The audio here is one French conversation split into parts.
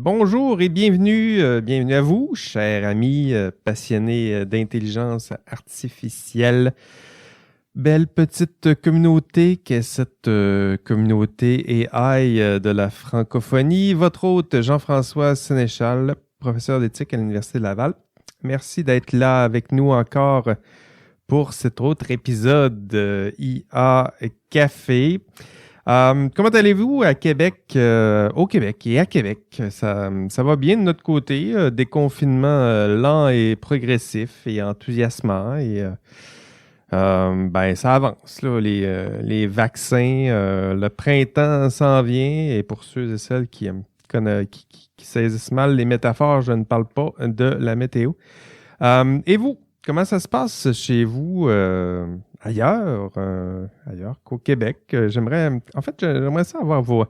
Bonjour et bienvenue à vous, chers amis passionnés d'intelligence artificielle. Belle petite communauté qu'est cette communauté AI de la francophonie. Votre hôte Jean-François Sénéchal, professeur d'éthique à l'Université de Laval. Merci d'être là avec nous encore pour cet autre épisode IA Café. Comment allez-vous à Québec, au Québec et à Québec? Ça va bien de notre côté. Déconfinement lent et progressif et enthousiasmant. Et ça avance, là, les vaccins. Le printemps s'en vient. Et pour ceux et celles qui saisissent mal les métaphores, je ne parle pas de la météo. Et vous, comment ça se passe chez vous ailleurs qu'au Québec? J'aimerais ça avoir vos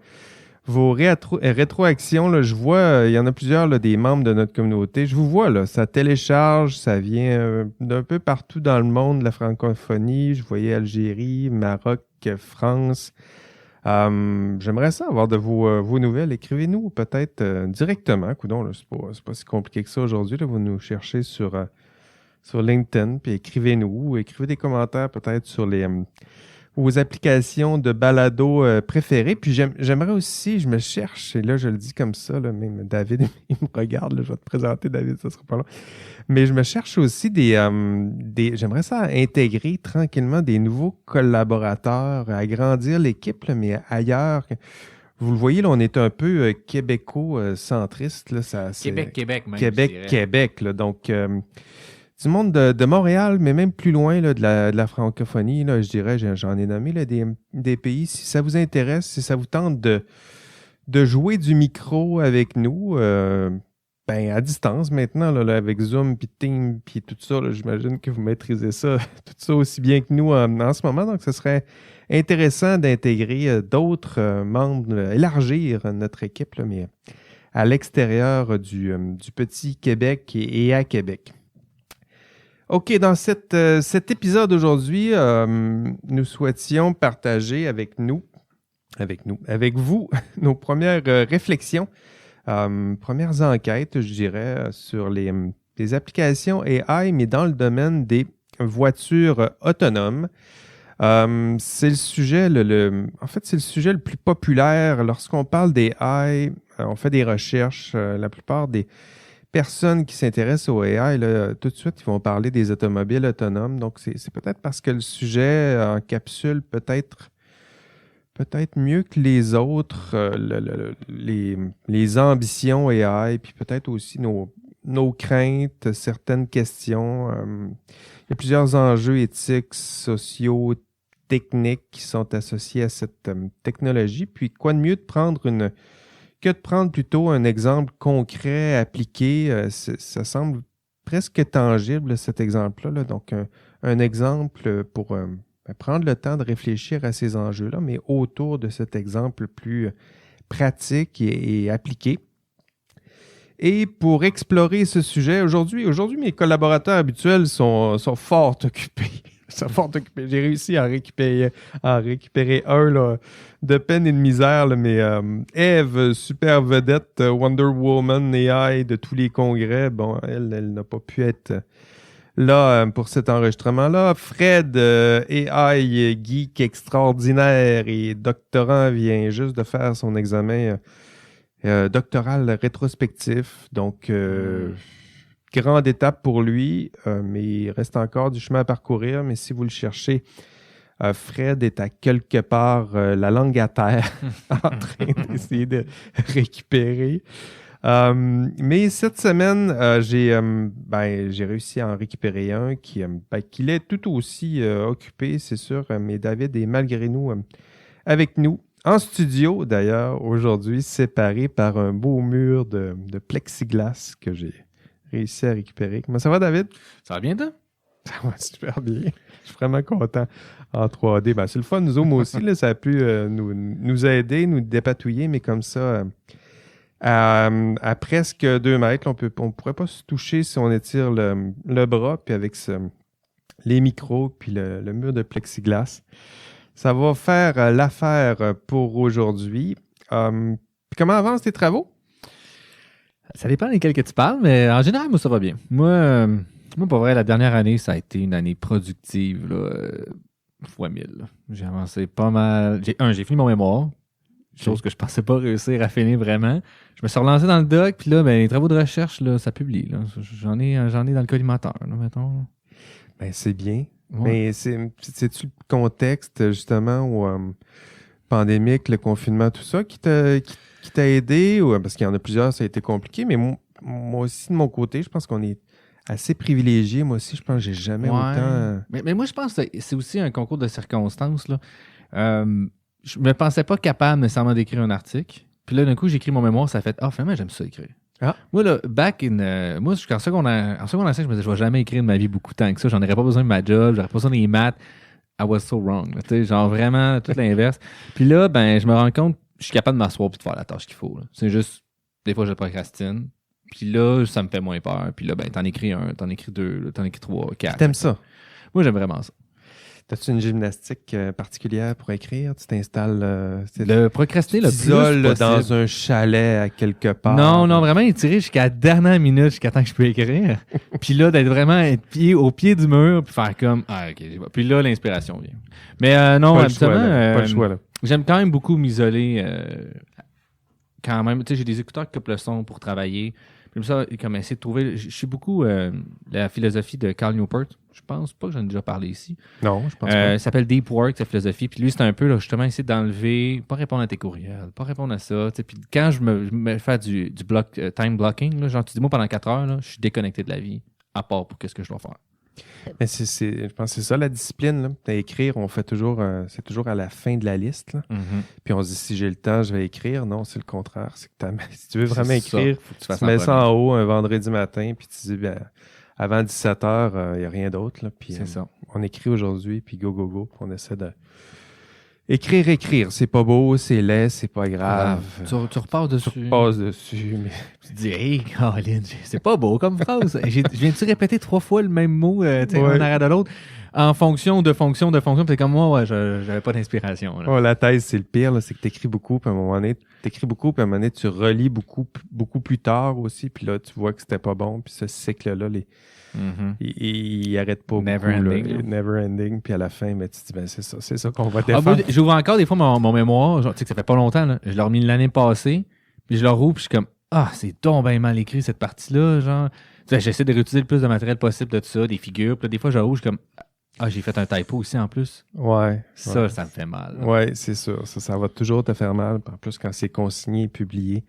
rétroactions. Là. Je vois, il y en a plusieurs là, des membres de notre communauté. Je vous vois, là, ça télécharge, ça vient d'un peu partout dans le monde, la francophonie. Je voyais Algérie, Maroc, France. J'aimerais ça avoir de vos nouvelles. Écrivez-nous peut-être directement. Coudonc, là, c'est pas si compliqué que ça aujourd'hui. Là. Vous nous cherchez sur LinkedIn, puis écrivez des commentaires peut-être sur vos applications de balado préférées. Puis j'aimerais aussi, je me cherche, et là je le dis comme ça, là, même David, il me regarde, là, je vais te présenter David, ça sera pas long. Mais je me cherche aussi j'aimerais ça intégrer tranquillement des nouveaux collaborateurs, agrandir l'équipe, là, mais ailleurs. Vous le voyez, là, on est un peu québéco-centriste. Là, Québec même. Québec, là, donc du monde de Montréal, mais même plus loin là, de la francophonie, là, je dirais, j'en ai nommé là, des pays. Si ça vous intéresse, si ça vous tente de jouer du micro avec nous, à distance maintenant, là, avec Zoom, puis Teams, puis tout ça, là, j'imagine que vous maîtrisez ça, tout ça aussi bien que nous en ce moment. Donc, ce serait intéressant d'intégrer d'autres membres, élargir notre équipe, là, mais à l'extérieur du petit Québec et à Québec. OK, dans cet épisode aujourd'hui, nous souhaitions partager avec vous, nos premières réflexions, premières enquêtes, je dirais, sur les applications AI, mais dans le domaine des voitures autonomes. C'est le sujet, c'est le sujet le plus populaire. Lorsqu'on parle d'AI, on fait des recherches, la plupart des personnes qui s'intéressent au AI, là, tout de suite, ils vont parler des automobiles autonomes. Donc, c'est peut-être parce que le sujet encapsule peut-être mieux que les autres les ambitions AI, puis peut-être aussi nos craintes, certaines questions. Il y a plusieurs enjeux éthiques, sociaux, techniques qui sont associés à cette technologie. Puis, quoi de mieux que de prendre plutôt un exemple concret, appliqué. Ça semble presque tangible, cet exemple-là. Là. Donc, un exemple pour prendre le temps de réfléchir à ces enjeux-là, mais autour de cet exemple plus pratique et appliqué. Et pour explorer ce sujet, aujourd'hui, mes collaborateurs habituels sont fort occupés. J'ai réussi à récupérer un là, de peine et de misère, là, mais Eve, super vedette, Wonder Woman AI de tous les congrès, bon, elle n'a pas pu être là pour cet enregistrement-là. Fred, AI geek extraordinaire et doctorant, vient juste de faire son examen doctoral rétrospectif, donc grande étape pour lui, mais il reste encore du chemin à parcourir. Mais si vous le cherchez, Fred est à quelque part la langue à terre en train d'essayer de récupérer. Mais cette semaine, j'ai réussi à en récupérer un qui est tout aussi occupé, c'est sûr. Mais David est malgré nous avec nous. En studio, d'ailleurs, aujourd'hui, séparé par un beau mur de plexiglas que j'ai réussi à récupérer. Comment ça va, David? Ça va bien, toi? Ça va super bien. Je suis vraiment content en 3D. C'est le fun, Zoom aussi. Là, ça a pu nous aider, nous dépatouiller, mais comme ça, à presque 2 mètres, on ne pourrait pas se toucher si on étire le bras, puis avec les micros, puis le mur de plexiglas. Ça va faire l'affaire pour aujourd'hui. Comment avancent tes travaux? Ça dépend desquels que tu parles, mais en général, moi, ça va bien. Moi, pour vrai, la dernière année, ça a été une année productive, là, fois 1000. Là. J'ai avancé pas mal. J'ai fini mon mémoire, chose que je pensais pas réussir à finir vraiment. Je me suis relancé dans le doc, puis là, les travaux de recherche, là, ça publie. Là. J'en ai dans le collimateur, là, mettons. Ben, c'est bien. Ouais. Mais c'est-tu le contexte, justement, où pandémique, le confinement, tout ça, qui t'a aidé? Ou, parce qu'il y en a plusieurs, ça a été compliqué, mais moi aussi, de mon côté, je pense qu'on est assez privilégié. Moi aussi, je pense que j'ai jamais autant... Mais moi, je pense que c'est aussi un concours de circonstances, là. Je me pensais pas capable nécessairement d'écrire un article. Puis là, d'un coup, j'écris mon mémoire, ça fait « Ah, finalement, j'aime ça écrire. » Moi, là, moi, en secondaire 5, je me disais « Je vais jamais écrire de ma vie beaucoup de temps que ça. J'en aurais pas besoin de ma job, j'aurais pas besoin des maths. » I was so wrong. Tu sais, genre vraiment tout l'inverse. Puis là, je me rends compte je suis capable de m'asseoir et de faire la tâche qu'il faut. Là. C'est juste, des fois, je procrastine. Puis là, ça me fait moins peur. Puis là, t'en écris un, t'en écris deux, t'en écris trois, quatre. T'aimes ça? Moi, j'aime vraiment ça. T'as-tu une gymnastique particulière pour écrire? Tu t'installes... le procrastiner le plus possible. Dans un chalet à quelque part? Non, vraiment étirer jusqu'à la dernière minute, jusqu'à temps que je peux écrire. Puis là, d'être vraiment au pied du mur, puis faire comme... Ah, OK, j'ai pas. Puis là, l'inspiration vient. Mais non, absolument... Pas le choix, là. J'aime quand même beaucoup m'isoler. Quand même, tu sais, j'ai des écouteurs qui coupent le son pour travailler. Puis ça, comme essayer de trouver... Je suis beaucoup la philosophie de Cal Newport. Je pense pas que j'en ai déjà parlé ici. Non, je pense pas. Ça s'appelle Deep Work, sa philosophie. Puis lui, c'est un peu, là, justement, essayer d'enlever, pas répondre à tes courriels, pas répondre à ça. Puis quand je me fais du time blocking, là, genre, tu dis, moi, pendant 4 heures, là, je suis déconnecté de la vie, à part pour qu'est-ce que je dois faire. Mais je pense que c'est ça la discipline. Là. À écrire, on fait toujours, c'est toujours à la fin de la liste. Là. Mm-hmm. Puis on se dit, si j'ai le temps, je vais écrire. Non, c'est le contraire. C'est que si tu veux vraiment écrire, faut que tu mets ça en haut un vendredi matin, puis tu dis, avant 17h, il n'y a rien d'autre. Là, puis c'est ça. On écrit aujourd'hui, puis go. On essaie de... Écrire. C'est pas beau, c'est laid, c'est pas grave. Tu repars dessus. Tu repasses dessus. Mais... Tu te dis, hey, Colin, c'est pas beau comme phrase. Je viens-tu répéter 3 fois le même mot, en arrière de l'autre, en fonction de fonction. Puis c'est comme moi, j'avais pas d'inspiration. Là. Oh, la thèse, c'est le pire, là, c'est que t'écris beaucoup, puis à un moment donné, tu relis beaucoup plus tard aussi, puis là, tu vois que c'était pas bon, puis ce cycle-là, il arrête pas never beaucoup. Ending. Never ending, puis à la fin, tu te dis, c'est ça qu'on va défendre. J'ouvre encore des fois mon mémoire, genre, tu sais que ça fait pas longtemps, là. Je l'ai remis l'année passée, puis je le rouvre, puis je suis comme, c'est donc bien mal écrit cette partie-là, genre. Tu sais, j'essaie de réutiliser le plus de matériel possible de tout ça, des figures, puis là, des fois, je rouvre, je suis comme, j'ai fait un typo aussi en plus. Ouais. Ça me fait mal. Là. Ouais, c'est sûr. Ça va toujours te faire mal. En plus, quand c'est consigné et publié.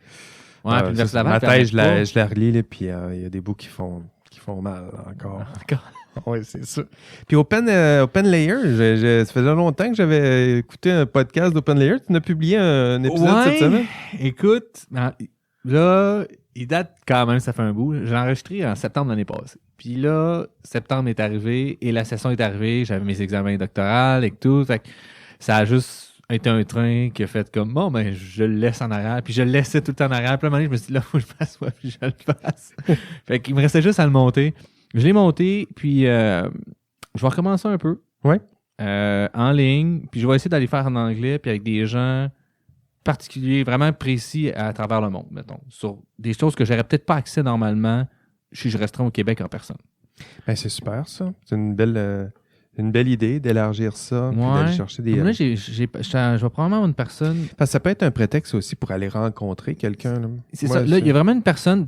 Ouais, puis ma thèse, je la relis, puis il y a des bouts qui font mal encore. Oui, c'est ça. Puis OpenLayer, ça faisait longtemps que j'avais écouté un podcast d'OpenLayer. Tu en as publié un épisode cette semaine? Écoute, là, il date quand même, ça fait un bout. J'ai enregistré en septembre l'année passée. Puis là, septembre est arrivé et la session est arrivée. J'avais mes examens doctoraux et tout. Fait que ça a juste été un train qui a fait comme, je le laisse en arrière. Puis je le laissais tout le temps en arrière. Puis à un moment donné, je me suis dit, là, il faut que je fasse quoi, puis je le fasse. Fait qu'il me restait juste à le monter. Je l'ai monté, puis je vais recommencer un peu. Ouais. En ligne. Puis je vais essayer d'aller faire en anglais, puis avec des gens particuliers, vraiment précis à travers le monde, mettons. Sur des choses que j'aurais peut-être pas accès normalement si je resterais au Québec en personne. Ben, c'est super, ça. C'est une belle idée d'élargir ça, puis d'aller chercher des... Là, je vais probablement avoir une personne... Parce que ça peut être un prétexte aussi pour aller rencontrer quelqu'un. Là. C'est ça. Là, il y a vraiment une personne...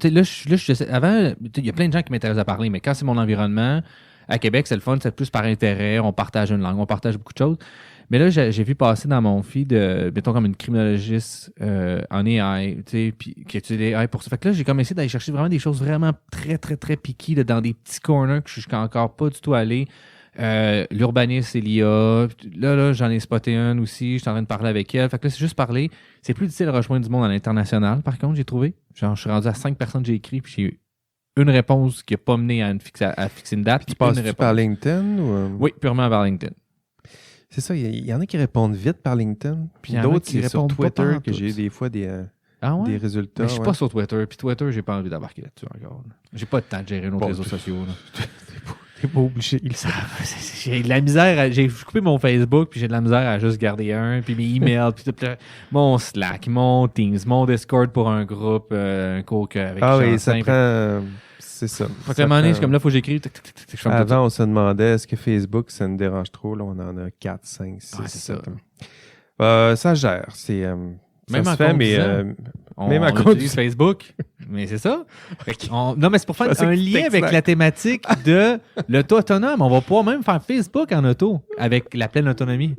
Avant, il y a plein de gens qui m'intéressent à parler, mais quand c'est mon environnement, à Québec, c'est le fun, c'est plus par intérêt, on partage une langue, on partage beaucoup de choses. Mais là, j'ai vu passer dans mon feed, mettons comme une criminologiste en AI, tu sais, puis qui étudie l'AI pour ça. Fait que là, j'ai comme essayé d'aller chercher vraiment des choses vraiment très, très, très piquées là, dans des petits corners que je suis encore pas du tout allé. L'urbanisme et l'IA. Là, j'en ai spoté un aussi. Je suis en train de parler avec elle. Fait que là, c'est juste parler. C'est plus difficile de rejoindre du monde à l'international, par contre, j'ai trouvé. Genre, je suis rendu à 5 personnes que j'ai écrit, puis j'ai eu une réponse qui n'a pas mené à fixer une date. Tu passes-tu par LinkedIn? Ou... Oui, purement par LinkedIn. C'est ça, il y en a qui répondent vite par LinkedIn, puis d'autres qui répondent sur Twitter, que j'ai des fois des résultats. Mais je suis pas sur Twitter, puis Twitter, j'ai pas envie d'embarquer là-dessus encore. Là. J'ai pas de temps de gérer nos réseaux sociaux. Là. T'es pas obligé. J'ai de la misère. J'ai coupé mon Facebook, puis j'ai de la misère à juste garder un, puis mes emails, puis tout mon Slack, mon Teams, mon Discord pour un groupe, un cook avec oui, ça prend... C'est ça. À un moment donné, comme là, il faut que j'écrive. Avant, on se demandait, est-ce que Facebook, ça nous dérange trop? Là, on en a 4, 5, 6, 7. Ça gère. C'est... même ça en se fait, mais... on utilise Facebook, mais c'est ça. Non, mais c'est pour faire un lien avec la thématique de l'auto autonome. On va pouvoir même faire Facebook en auto avec la pleine autonomie.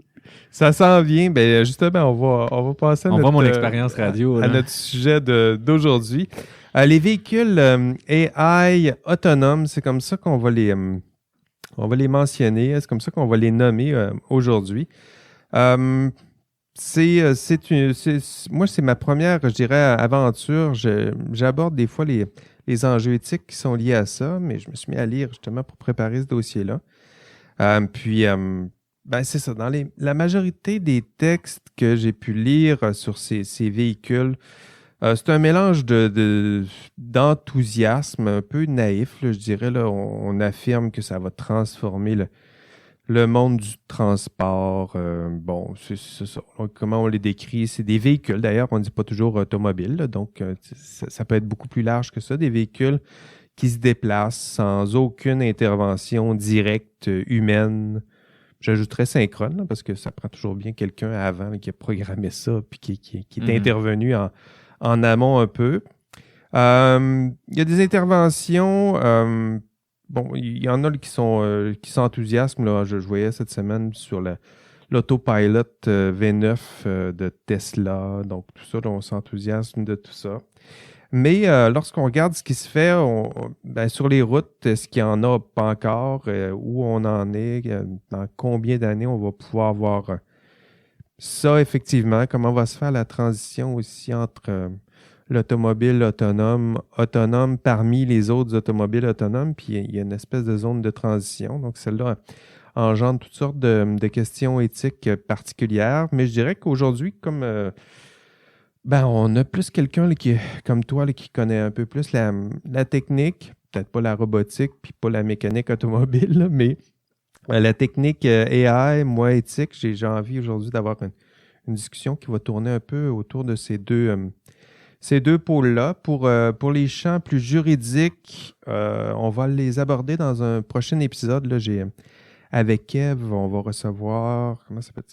Ça s'en vient. Ben, justement, on va passer à on voit mon expérience radio. À notre sujet d'aujourd'hui. Les véhicules AI autonomes, c'est comme ça qu'on va les mentionner. C'est comme ça qu'on va les nommer aujourd'hui. Moi, c'est ma première, je dirais, aventure. J'aborde des fois les enjeux éthiques qui sont liés à ça, mais je me suis mis à lire justement pour préparer ce dossier-là. C'est ça. Dans la majorité des textes que j'ai pu lire sur ces véhicules, c'est un mélange d'enthousiasme un peu naïf, là, je dirais. Là, on affirme que ça va transformer le monde du transport. C'est ça. Donc, comment on les décrit? C'est des véhicules. D'ailleurs, on ne dit pas toujours automobile. Là, donc, ça peut être beaucoup plus large que ça. Des véhicules qui se déplacent sans aucune intervention directe humaine. J'ajouterais synchrone, là, parce que ça prend toujours bien quelqu'un avant là, qui a programmé ça puis qui est intervenu en amont un peu. Il y a des interventions... il y en a qui s'enthousiasment. Là, je voyais cette semaine sur l'autopilot V9 de Tesla. Donc, tout ça, là, on s'enthousiasme de tout ça. Mais lorsqu'on regarde ce qui se fait sur les routes, est-ce qu'il n'y en a pas encore? Où on en est? Dans combien d'années on va pouvoir voir ça, effectivement? Comment va se faire la transition aussi entre l'automobile autonome parmi les autres automobiles autonomes? Puis il y a une espèce de zone de transition. Donc, celle-là engendre toutes sortes de questions éthiques particulières. Mais je dirais qu'aujourd'hui, comme... on a plus quelqu'un là, comme toi là, qui connaît un peu plus la technique, peut-être pas la robotique, puis pas la mécanique automobile, là, mais la technique AI, moi, éthique, j'ai envie aujourd'hui d'avoir une discussion qui va tourner un peu autour de ces deux pôles-là. Pour les champs plus juridiques, on va les aborder dans un prochain épisode. Là, avec Kev, on va recevoir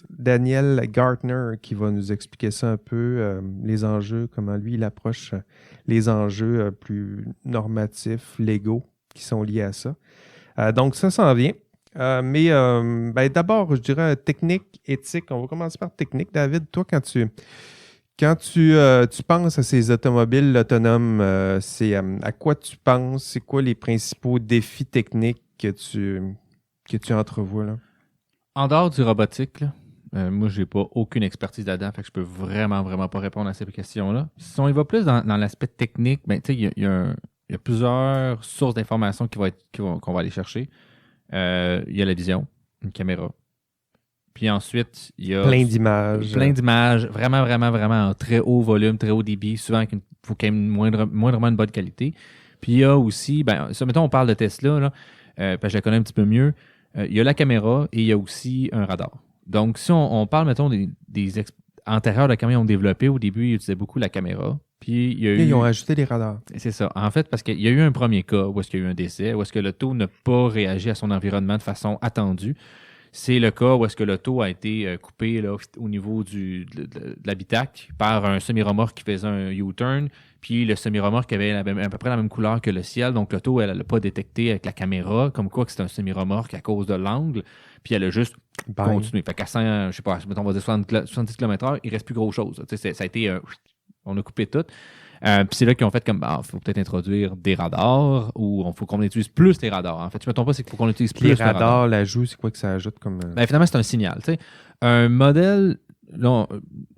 Daniel Gartner qui va nous expliquer ça un peu, les enjeux, comment lui il approche les enjeux plus normatifs, légaux qui sont liés à ça. Donc ça s'en vient. Mais d'abord, je dirais technique, éthique. On va commencer par technique. David, toi, quand tu penses à ces automobiles autonomes, c'est à quoi tu penses? C'est quoi les principaux défis techniques que tu entrevois, là? En dehors du robotique, là, moi, j'ai pas aucune expertise là-dedans, fait que je peux vraiment, vraiment pas répondre à ces questions-là. Si on y va plus dans l'aspect technique, il y a plusieurs sources d'informations qu'on va aller chercher. Il y a la vision, une caméra. Puis ensuite, il y a... Plein d'images. Vraiment, vraiment, vraiment en très haut volume, très haut débit. Souvent, il faut quand même moindrement une bonne qualité. Puis il y a aussi... mettons, on parle de Tesla, là, parce que je la connais un petit peu mieux. Il y a la caméra et il y a aussi un radar. Donc, si on parle, mettons, des antérieurs de la caméra ont développé, au début, ils utilisaient beaucoup la caméra. Puis, ils ont ajouté des radars. C'est ça. En fait, parce qu'il y a eu un premier cas où est-ce qu'il y a eu un décès, où est-ce que l'auto n'a pas réagi à son environnement de façon attendue. C'est le cas où est-ce que l'auto a été coupé là, au niveau de l'habitacle par un semi-remorque qui faisait un U-turn. Puis le semi-remorque avait à peu près la même couleur que le ciel. Donc l'auto, elle n'a pas détecté avec la caméra, comme quoi que c'est un semi-remorque à cause de l'angle. Puis elle a juste continué. Fait qu'à 100, je sais pas, mettons, on va dire 70 km/h, il ne reste plus grand-chose. Ça a été... on a coupé tout. Puis c'est là qu'ils ont fait comme, faut peut-être introduire des radars ou il faut qu'on utilise plus les radars. En fait, je ne me trompe pas, c'est qu'il faut qu'on utilise plus les radars. L'ajout, c'est quoi que ça ajoute comme... finalement, c'est un signal. T'sais. Un modèle, là,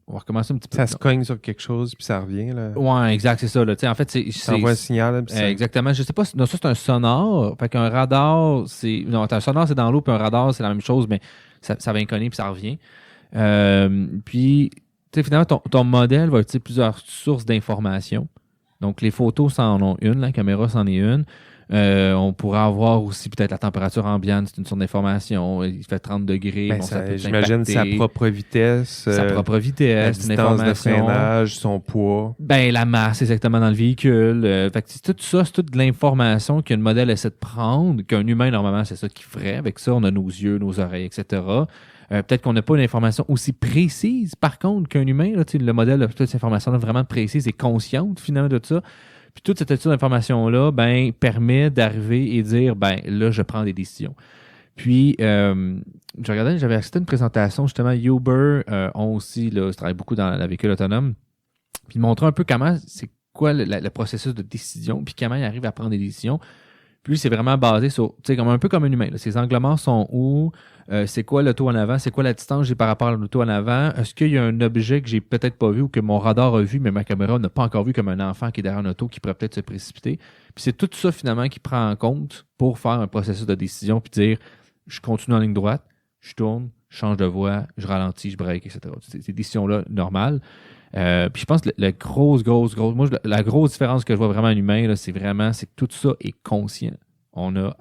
on va recommencer un petit peu. Ça se cogne sur quelque chose puis ça revient. Là. Ouais, exact, c'est ça. Là. En fait, ça envoie un signal. Là, exactement. Je sais pas, non, ça c'est un sonore. Fait qu'un radar, c'est... Non, un sonore, c'est dans l'eau, puis un radar, c'est la même chose, mais ça va inconner puis ça revient. Puis... finalement, ton modèle va utiliser plusieurs sources d'informations. Donc, les photos, ça en ont une, la caméra, c'en est une. On pourrait avoir aussi peut-être la température ambiante, c'est une source d'information. Il fait 30 degrés. Ben, bon, ça peut j'imagine sa t'impacter. propre vitesse, Sa propre vitesse, la une distance de information. freinage, son poids. Ben, la masse exactement dans le véhicule. Fait que c'est tout ça, c'est toute de l'information qu'un modèle essaie de prendre, qu'un humain, normalement, c'est ça qu'il ferait. Avec ça, on a nos yeux, nos oreilles, etc. Peut-être qu'on n'a pas une information aussi précise, par contre, qu'un humain. Là, le modèle a toute cette information-là vraiment précise et consciente, finalement, de ça. Puis toute cette étude d'information-là, ben, permet d'arriver et dire, ben, là, je prends des décisions. Puis, je regardais, j'avais assisté à une présentation, justement, Uber ont aussi, là, ils travaillent beaucoup dans la véhicule autonome. Puis, ils montraient un peu comment, c'est quoi le processus de décision, puis comment ils arrivent à prendre des décisions. Puis, lui, c'est vraiment basé sur, tu sais, un peu comme un humain. Là. Ses angles morts sont où? C'est quoi l'auto en avant? C'est quoi la distance que j'ai par rapport à l'auto en avant? Est-ce qu'il y a un objet que j'ai peut-être pas vu ou que mon radar a vu, mais ma caméra n'a pas encore vu, comme un enfant qui est derrière une auto qui pourrait peut-être se précipiter? Puis c'est tout ça, finalement, qui prend en compte pour faire un processus de décision puis dire, je continue en ligne droite, je tourne, je change de voie, je ralentis, je break, etc. Ces décisions-là normales. Puis je pense que la grosse, moi, la grosse différence que je vois vraiment en humain, là, c'est que tout ça est conscient. On a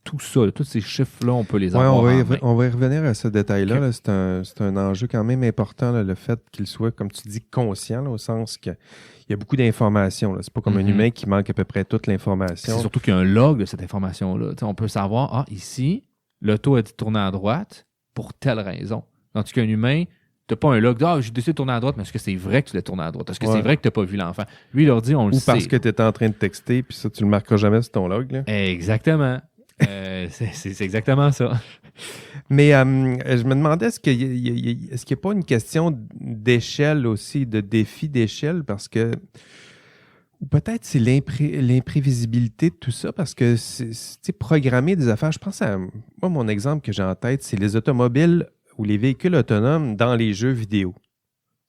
tout ça, tous ces chiffres-là, on peut les avoir. On va y revenir à ce détail-là. Okay. Là. C'est un enjeu quand même important, là, le fait qu'il soit, comme tu dis, conscient, là, au sens qu'il y a beaucoup d'informations. C'est pas comme un humain qui manque à peu près toute l'information. C'est surtout qu'il y a un log de cette information-là. T'sais, on peut savoir, ici, l'auto a dit de tourner à droite pour telle raison. Tandis qu'un humain, t'as pas un log, j'ai décidé de tourner à droite, mais est-ce que c'est vrai que tu l'as tourné à droite? Est-ce que c'est vrai que t'as pas vu l'enfant? Lui, il leur dit, on le sait. Ou parce que tu étais en train de texter, puis ça, tu le marqueras jamais sur ton log. Là. Exactement. C'est exactement ça. Mais je me demandais, est-ce qu'il n'y a pas une question d'échelle aussi, de défi d'échelle, parce que ou peut-être c'est l'imprévisibilité de tout ça, parce que c'est programmer des affaires. Je pense à moi, mon exemple que j'ai en tête, c'est les automobiles ou les véhicules autonomes dans les jeux vidéo.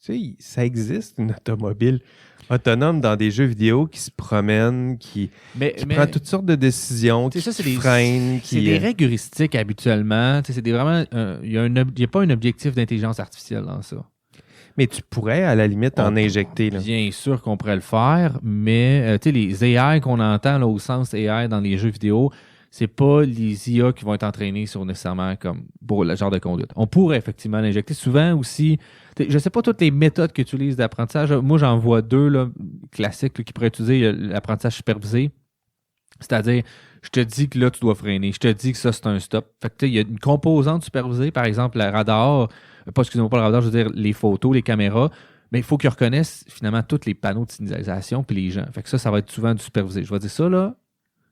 Tu sais, ça existe, une automobile autonome dans des jeux vidéo qui se promène, qui prend toutes sortes de décisions, qui freine. C'est des règles heuristiques habituellement. C'est vraiment... Il n'y a pas un objectif d'intelligence artificielle dans ça. Mais tu pourrais, à la limite, en injecter. Là. Bien sûr qu'on pourrait le faire, mais les AI qu'on entend là, au sens AI dans les jeux vidéo, c'est pas les IA qui vont être entraînés sur nécessairement comme pour le genre de conduite. On pourrait effectivement l'injecter. Souvent aussi, je sais pas toutes les méthodes qu'ils utilisent d'apprentissage. Moi, j'en vois deux là, classiques là, qui pourraient utiliser l'apprentissage supervisé. C'est-à-dire, je te dis que là, tu dois freiner. Je te dis que ça, c'est un stop. Fait que il y a une composante supervisée, par exemple, le radar, pas le radar, je veux dire les photos, les caméras. Mais il faut qu'ils reconnaissent finalement tous les panneaux de signalisation puis les gens. Fait que ça va être souvent du supervisé. Je vais dire ça, là.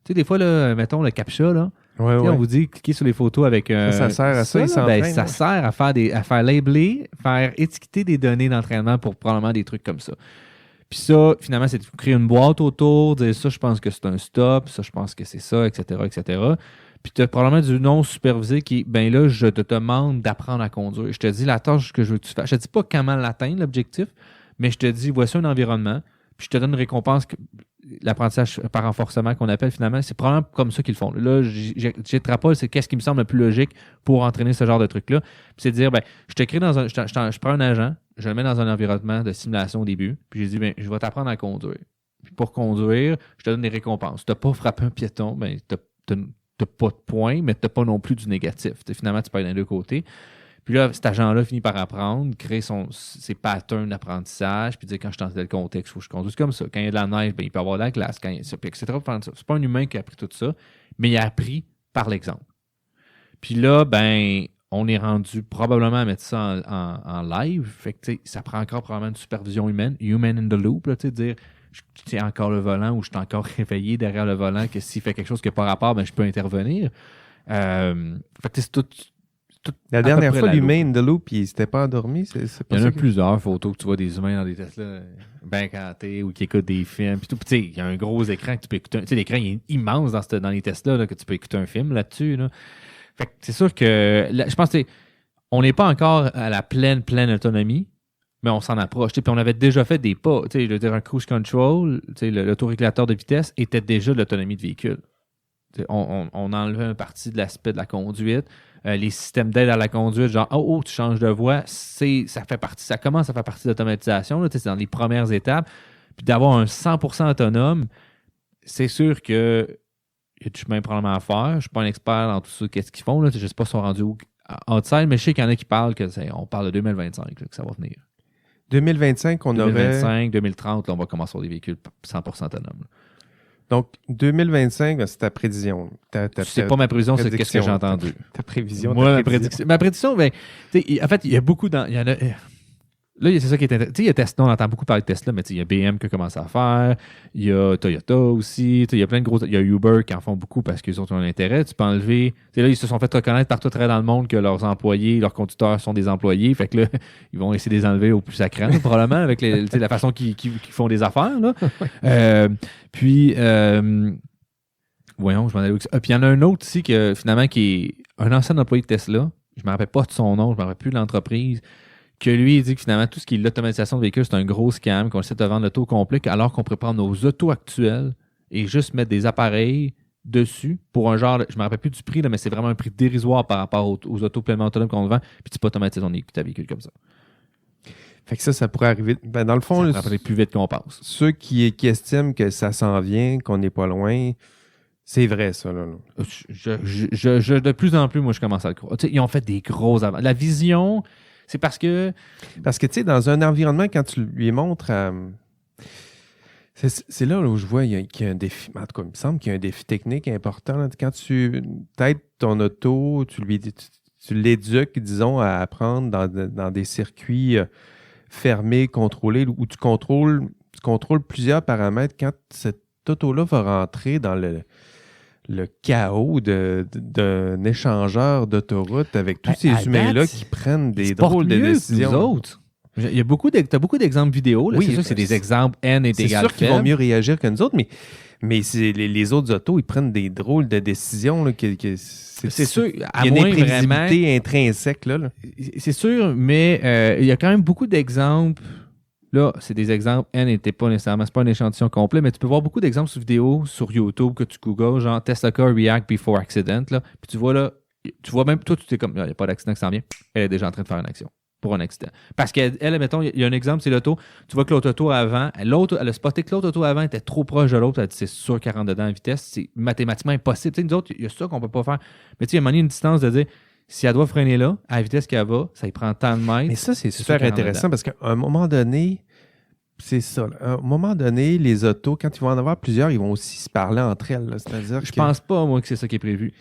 Tu sais, des fois, là, mettons le CAPTCHA, là. On vous dit cliquez sur les photos avec ça sert à ça, ça sert à faire labeler, faire étiqueter des données d'entraînement pour probablement des trucs comme ça. Puis ça, finalement, c'est de créer une boîte autour, dire ça, je pense que c'est un stop, ça, je pense que c'est ça, etc., etc. Puis tu as probablement du non supervisé qui, ben là, je te demande d'apprendre à conduire. Je te dis la tâche que je veux que tu fasses. Je te dis pas comment l'atteindre, l'objectif, mais je te dis, voici un environnement, puis je te donne une récompense, l'apprentissage par renforcement qu'on appelle finalement, c'est probablement comme ça qu'ils le font. Là, j'extrapole, c'est qu'est-ce qui me semble le plus logique pour entraîner ce genre de truc-là. Puis c'est de dire, ben, je te crée je prends un agent, je le mets dans un environnement de simulation au début, puis je dis, ben, je vais t'apprendre à conduire. Puis pour conduire, je te donne des récompenses. Tu n'as pas frappé un piéton, ben, tu n'as pas de points, mais tu n'as pas non plus du négatif. Finalement, tu peux aller d'un deux côtés. Puis là, cet agent-là finit par apprendre, créer ses patterns d'apprentissage, puis dire quand je suis dans tel contexte, il faut que je conduise comme ça. Quand il y a de la neige, ben, il peut y avoir de la glace, etc. C'est pas un humain qui a appris tout ça, mais il a appris par l'exemple. Puis là, ben, on est rendu probablement à mettre ça en live. Fait que ça prend encore probablement une supervision humaine, human in the loop, là, dire je tiens encore le volant ou je suis encore réveillé derrière le volant, que s'il fait quelque chose qui n'a pas rapport, ben, je peux intervenir. Fait que c'est tout. La dernière fois, l'humain in the loop, il s'était pas endormi. Il y en a plusieurs photos que tu vois des humains dans des Tesla bien cantés ou qui écoutent des films. Puis il y a un gros écran que tu peux écouter. Tu sais, l'écran est immense dans les Tesla là, que tu peux écouter un film là-dessus. Là. Fait que c'est sûr que je pense on n'est pas encore à la pleine autonomie, mais on s'en approche. Puis on avait déjà fait des pas. Je veux dire, un cruise control, l'autorégulateur de vitesse était déjà de l'autonomie de véhicule. On enlevait une partie de l'aspect de la conduite. Les systèmes d'aide à la conduite, genre tu changes de voie, ça commence à faire partie de l'automatisation, c'est dans les premières étapes. Puis d'avoir un 100% autonome, c'est sûr que y a du chemin probablement à faire. Je ne suis pas un expert dans tout ça, qu'est-ce qu'ils font. Là. Je ne sais pas si ils sont rendus outside, mais je sais qu'il y en a qui parlent on parle de 2025, là, que ça va venir. 2025, on 2025, 2030, là, on va commencer sur des véhicules 100% autonomes. Là. Donc, 2025, c'est ta prévision. C'est pas ma prévision, c'est qu'est-ce que j'ai entendu. Ta prévision. Moi, ma prédiction, ben, en fait, il y a beaucoup dans. Il y en a, là, c'est ça qui est intéressant. Il y a Tesla, on entend beaucoup parler de Tesla, mais il y a BM qui a commencé à faire. Il y a Toyota aussi. Il y a plein de gros. Il y a Uber qui en font beaucoup parce qu'ils ont un intérêt. Tu peux enlever. Là, ils se sont fait reconnaître partout très dans le monde que leurs employés, leurs conducteurs sont des employés. Fait que là, ils vont essayer de les enlever au plus sacré, probablement, avec la façon qu'ils font des affaires. Là. Puis, voyons, je m'en allais. Puis il y en a un autre ici que, finalement, qui est un ancien employé de Tesla. Je ne me rappelle pas de son nom, je ne me rappelle plus de l'entreprise. Que lui, il dit que finalement, tout ce qui est l'automatisation de véhicules, c'est un gros scam, qu'on essaie de vendre l'auto complet, alors qu'on pourrait prendre nos autos actuelles et juste mettre des appareils dessus pour un genre, je ne me rappelle plus du prix, là, mais c'est vraiment un prix dérisoire par rapport aux autos pleinement autonomes qu'on vend, puis tu peux automatiser ta véhicule comme ça. Fait que ça pourrait arriver. Ben, dans le fond, ça pourrait plus vite qu'on pense. Ceux qui estiment que ça s'en vient, qu'on n'est pas loin, c'est vrai, ça. Là. De plus en plus, moi, je commence à le croire. Ils ont fait des gros avances. La vision... C'est parce que, tu sais, dans un environnement, quand tu lui montres c'est là où je vois qu'il y a un défi. En tout cas, il me semble qu'il y a un défi technique important. Là. Quand tu t'aides ton auto, tu l'éduques, disons, à apprendre dans des circuits fermés, contrôlés, où tu contrôles plusieurs paramètres. Quand cette auto-là va rentrer dans le chaos d'un échangeur d'autoroute avec tous ces humains-là qui prennent des drôles de décisions. Nous autres. Il y a t'as beaucoup d'exemples vidéo. Là. Oui, c'est sûr que c'est des exemples N est égal. C'est sûr qu'ils vont mieux réagir que nous autres, mais les autres autos, ils prennent des drôles de décisions. Là, c'est sûr. Il y a une imprévisibilité intrinsèque. Là. C'est sûr, mais il y a quand même beaucoup d'exemples. Là, c'est des exemples. N n'était pas nécessairement, c'est pas un échantillon complet, mais tu peux voir beaucoup d'exemples sur vidéo sur YouTube que tu googles, genre Tesla Car React Before Accident. Là. Puis tu vois là, même, toi, tu t'es comme, il n'y a pas d'accident qui s'en vient. Elle est déjà en train de faire une action pour un accident. Parce qu'elle, mettons, il y a un exemple, c'est l'auto. Tu vois que l'autre auto avant, elle a spoté que l'autre auto avant était trop proche de l'autre. Elle dit, c'est sûr qu'elle rentre dedans en vitesse. C'est mathématiquement impossible. Tu sais, nous autres, il y a ça qu'on ne peut pas faire. Mais tu sais, il y a une distance de dire, si elle doit freiner là, à la vitesse qu'elle va, ça y prend tant de mètres. Mais ça, c'est super intéressant parce qu'à un moment donné, c'est ça. À un moment donné, les autos, quand ils vont en avoir plusieurs, ils vont aussi se parler entre elles. Là. C'est-à-dire je pense pas, moi, que c'est ça qui est prévu.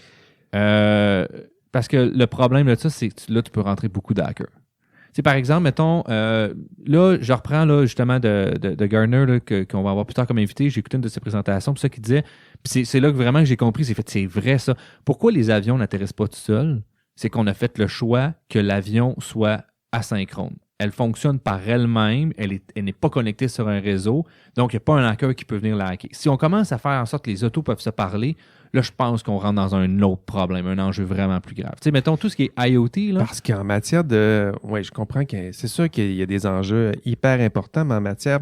Parce que le problème de ça, c'est que là, tu peux rentrer beaucoup d'hackers. Tu sais, par exemple, mettons, là, je reprends là, justement de Gartner là, qu'on va avoir plus tard comme invité. J'ai écouté une de ses présentations, puis ça qu'il disait, puis c'est là que vraiment que j'ai compris, c'est vrai ça. Pourquoi les avions n'atterrissent pas tout seuls? C'est qu'on a fait le choix que l'avion soit asynchrone. Elle fonctionne par elle-même, elle n'est pas connectée sur un réseau, donc il n'y a pas un hacker qui peut venir la hacker. Si on commence à faire en sorte que les autos peuvent se parler, là, je pense qu'on rentre dans un autre problème, un enjeu vraiment plus grave. Tu sais, mettons tout ce qui est IoT. Là. Parce qu'en matière de... Oui, je comprends que c'est sûr qu'il y a des enjeux hyper importants, mais en matière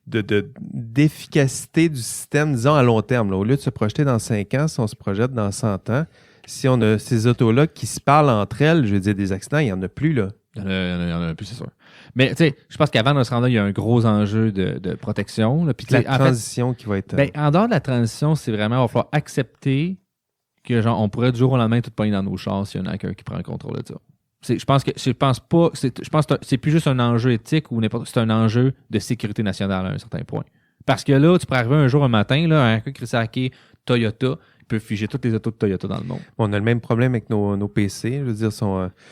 d'efficacité du système, disons à long terme, là, au lieu de se projeter dans 5 ans, si on se projette dans 100 ans, si on a ces autos-là qui se parlent entre elles, je veux dire, des accidents, il n'y en a plus, là. Il y en a plus, c'est sûr. Mais tu sais, je pense qu'avant de se rendre là, il y a un gros enjeu de protection. Là. Puis, la transition qui va être... en dehors de la transition, c'est vraiment, il va falloir accepter que genre on pourrait du jour au lendemain tout pogner dans nos chars s'il y en a quelqu'un qui prend le contrôle de ça. Je pense que c'est plus juste un enjeu éthique ou n'importe, c'est un enjeu de sécurité nationale à un certain point. Parce que là, tu pourrais arriver un matin, là, un gars qui s'est hacké Toyota, peut figer toutes les autos de Toyota dans le monde. On a le même problème avec nos PC. Je veux dire,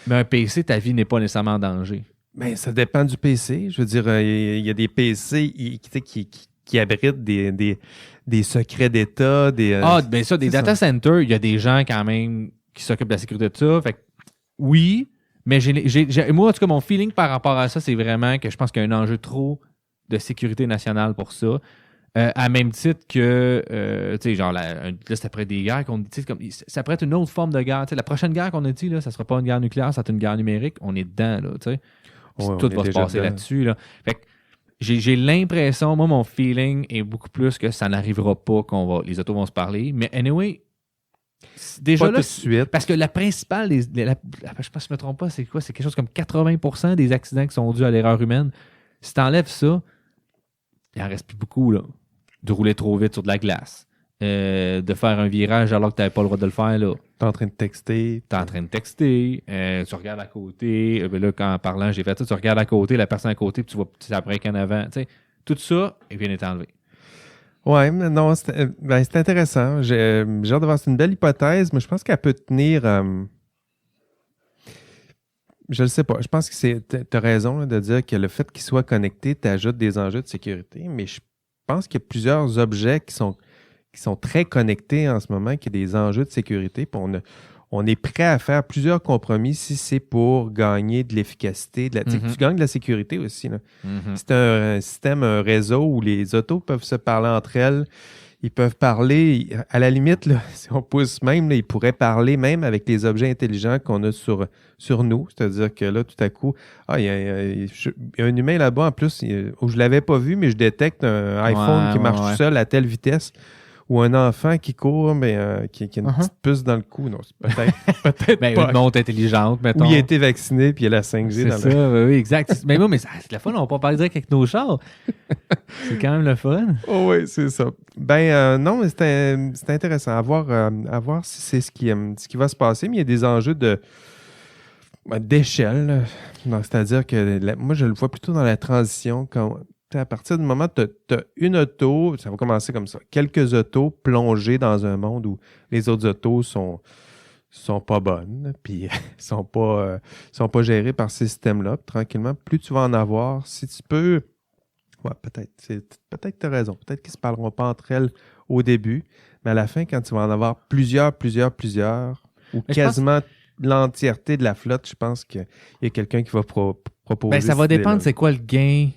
mais un PC, ta vie n'est pas nécessairement en danger. Mais ça dépend du PC. Je veux dire, il y a des PC qui abritent des secrets d'État. Bien ça, des data centers, il y a des gens quand même qui s'occupent de la sécurité de ça. Fait que, oui, mais moi, en tout cas, mon feeling par rapport à ça, c'est vraiment que je pense qu'il y a un enjeu trop de sécurité nationale pour ça. À même titre que, tu sais, genre, là, c'est après des guerres qu'on dit, comme, ça pourrait être une autre forme de guerre. T'sais, la prochaine guerre qu'on a dit, là, ça sera pas une guerre nucléaire, ça va être une guerre numérique. On est dedans, là, tu sais. Tout va se passer là-dessus, là. Fait que j'ai l'impression, moi, mon feeling est beaucoup plus que ça n'arrivera pas les autos vont se parler. Mais anyway, déjà pas là, tout de suite. Parce que la principale, je ne sais pas si je me trompe pas, c'est quoi? C'est quelque chose comme 80% des accidents qui sont dus à l'erreur humaine. Si tu enlèves ça, il en reste plus beaucoup, là. De rouler trop vite sur de la glace. de faire un virage alors que tu n'avais pas le droit de le faire. Là. T'es en train de texter. Tu es en train de texter, tu regardes à côté. Ben là, quand en parlant, j'ai fait ça, tu regardes à côté, la personne à côté, puis tu vois ça break en avant. Tu sais, tout ça, il vient d'être enlevé. Ouais, mais non, c'est intéressant. J'ai hâte de voir. C'est une belle hypothèse, mais je pense qu'elle peut tenir. Je ne sais pas. Je pense que tu as raison là, de dire que le fait qu'il soit connecté t'ajoute des enjeux de sécurité, mais je pense qu'il y a plusieurs objets qui sont très connectés en ce moment, qui ont des enjeux de sécurité. Puis on est prêt à faire plusieurs compromis si c'est pour gagner de l'efficacité. Tu gagnes de la sécurité aussi. Là. C'est un système, un réseau où les autos peuvent se parler entre elles. Ils peuvent parler, à la limite, là, si on pousse même, là, ils pourraient parler même avec les objets intelligents qu'on a sur nous. C'est-à-dire que là, tout à coup, il y a un humain là-bas, en plus, où je ne l'avais pas vu, mais je détecte un iPhone qui marche tout seul à telle vitesse. Ou un enfant qui court, mais qui a une petite puce dans le cou. Non, c'est peut-être ben, pas. Une montre intelligente, mettons. Ou il a été vacciné, puis il a la 5G c'est dans ça, le... oui, exact. Mais bon, mais c'est le fun, on va pas parler direct avec nos chars. C'est quand même le fun. Oh oui, c'est ça. Non, mais c'est intéressant à voir si c'est ce qui va se passer, mais il y a des enjeux d'échelle. C'est-à-dire que moi, je le vois plutôt dans la transition. À partir du moment où tu as une auto, ça va commencer comme ça. Quelques autos plongées dans un monde où les autres autos sont pas bonnes, puis sont pas gérées par ces systèmes-là. Puis, tranquillement, plus tu vas en avoir, si tu peux... Ouais, peut-être tu as raison. Peut-être qu'ils ne se parleront pas entre elles au début, mais à la fin, quand tu vas en avoir plusieurs, ou mais quasiment l'entièreté de la flotte, je pense qu'il y a quelqu'un qui va proposer... Ben, ça va dépendre c'est quoi le gain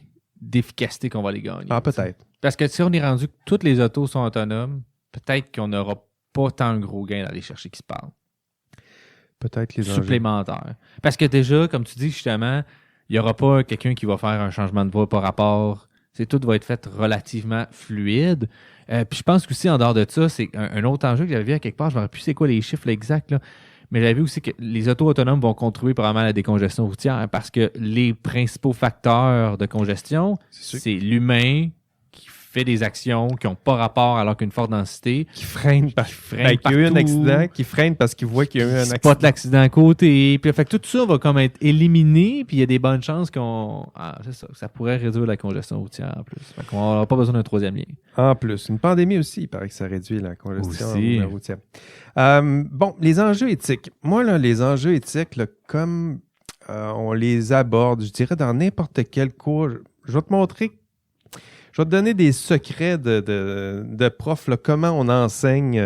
d'efficacité qu'on va les gagner. Ah, peut-être. Parce que si on est rendu que toutes les autos sont autonomes, peut-être qu'on n'aura pas tant de gros gains d'aller chercher qui se parlent. Peut-être les supplémentaires. Parce que déjà, comme tu dis justement, il n'y aura pas quelqu'un qui va faire un changement de voie par rapport. Tout va être fait relativement fluide. Puis je pense qu'aussi, en dehors de ça, c'est un autre enjeu que j'avais vu à quelque part, je ne me rappelle plus c'est quoi les chiffres exacts, là. Mais j'avais vu aussi que les autos autonomes vont contribuer probablement à la décongestion routière parce que les principaux facteurs de congestion, c'est l'humain qui fait des actions qui n'ont pas rapport alors qu'une forte densité. Qui freine qu'il y a eu un accident, qui freine parce qu'il voit qu'il y a eu un accident. Spot l'accident à côté. Puis, fait que tout ça va comme être éliminé, puis il y a des bonnes chances c'est ça, ça pourrait réduire la congestion routière en plus. Fait qu'on n'aura pas besoin d'un troisième lien. En plus, une pandémie aussi, il paraît que ça réduit la congestion routière. Les enjeux éthiques. Moi, là, les enjeux éthiques, là, comme on les aborde, je dirais dans n'importe quel cours, je vais te donner des secrets de prof, là, comment on enseigne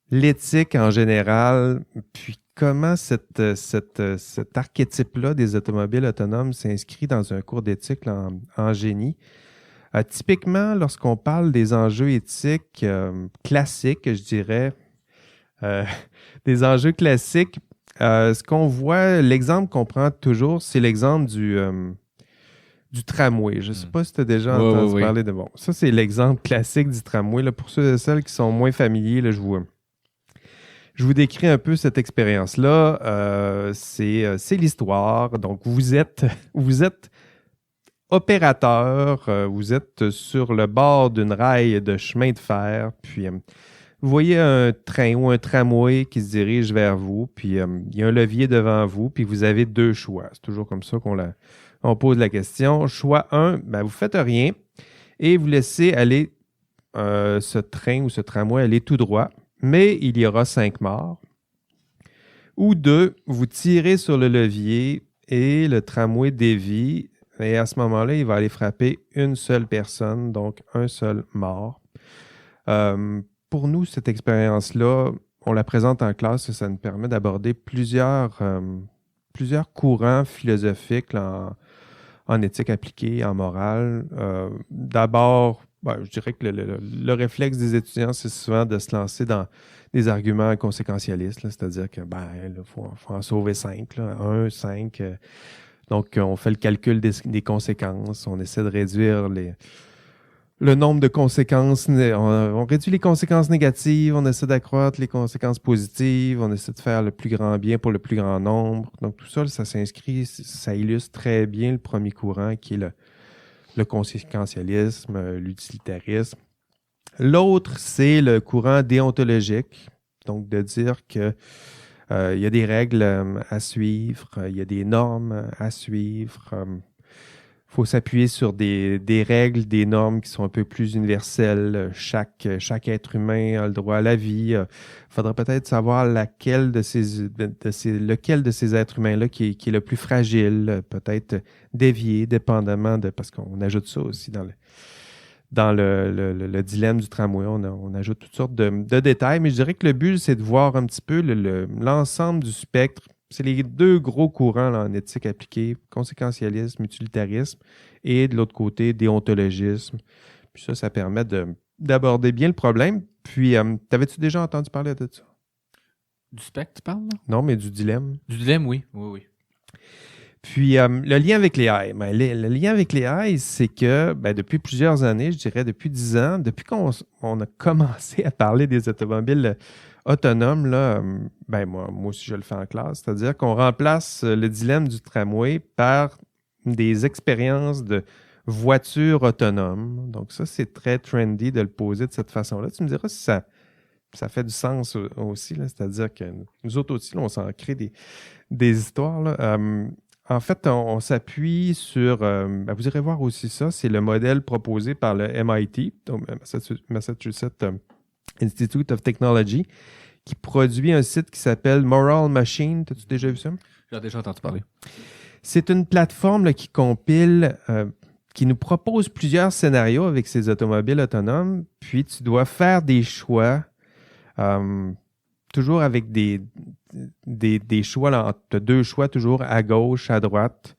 l'éthique en général, puis comment cet archétype-là des automobiles autonomes s'inscrit dans un cours d'éthique là, en génie. Typiquement, lorsqu'on parle des enjeux éthiques classiques, je dirais, des enjeux classiques, ce qu'on voit, l'exemple qu'on prend toujours, c'est l'exemple du tramway. Je ne sais pas si tu as déjà entendu parler de... Bon, ça, c'est l'exemple classique du tramway. Là, pour ceux et celles qui sont moins familiers, là, je vous décris un peu cette expérience-là. C'est l'histoire. Donc, vous êtes opérateur, vous êtes sur le bord d'une rail de chemin de fer, puis vous voyez un train ou un tramway qui se dirige vers vous, puis il y a un levier devant vous, puis vous avez deux choix. C'est toujours comme ça qu'on pose la question. Choix 1, vous ne faites rien et vous laissez aller ce train ou ce tramway aller tout droit, mais il y aura 5 morts. Ou 2, vous tirez sur le levier et le tramway dévie. Et à ce moment-là, il va aller frapper une seule personne, donc un seul mort. Pour nous, cette expérience-là, on la présente en classe et ça nous permet d'aborder plusieurs courants philosophiques là, en éthique appliquée, en morale. D'abord, je dirais que le réflexe des étudiants, c'est souvent de se lancer dans des arguments conséquentialistes, là, c'est-à-dire que faut en sauver 5, 1, 5... Donc, on fait le calcul des conséquences. On essaie de réduire le nombre de conséquences. On réduit les conséquences négatives. On essaie d'accroître les conséquences positives. On essaie de faire le plus grand bien pour le plus grand nombre. Donc, tout ça, ça s'inscrit, ça illustre très bien le premier courant qui est le conséquentialisme, l'utilitarisme. L'autre, c'est le courant déontologique, donc de dire que il y a des règles à suivre, il y a des normes à suivre. Faut s'appuyer sur des règles, des normes qui sont un peu plus universelles. Chaque être humain a le droit à la vie. Il faudrait peut-être savoir lequel de ces êtres humains-là qui est le plus fragile, peut-être dévier, dépendamment de... Parce qu'on ajoute ça aussi dans le dilemme du tramway. On ajoute toutes sortes de détails, mais je dirais que le but, c'est de voir un petit peu l'ensemble du spectre. C'est les deux gros courants là, en éthique appliquée, conséquentialisme, utilitarisme, et de l'autre côté, déontologisme. Puis ça permet d'aborder bien le problème. Puis, t'avais-tu déjà entendu parler de ça? Du spectre, tu parles, là? Non, mais du dilemme. Du dilemme, oui. Oui. Puis, le lien avec les AI. Ben, le lien avec les AI, c'est que depuis plusieurs années, je dirais depuis 10 ans, depuis qu'on a commencé à parler des automobiles autonomes, là, moi aussi je le fais en classe, c'est-à-dire qu'on remplace le dilemme du tramway par des expériences de voitures autonomes. Donc ça, c'est très trendy de le poser de cette façon-là. Tu me diras si ça fait du sens aussi, là, c'est-à-dire que nous autres aussi, là, on s'en crée des histoires, là. En fait, on s'appuie sur, vous irez voir aussi ça, c'est le modèle proposé par le MIT, donc Massachusetts Institute of Technology, qui produit un site qui s'appelle Moral Machine. T'as-tu déjà vu ça? J'ai déjà entendu parler. C'est une plateforme là, qui compile, qui nous propose plusieurs scénarios avec ces automobiles autonomes, puis tu dois faire des choix, toujours avec des choix, là, tu as deux choix toujours à gauche, à droite,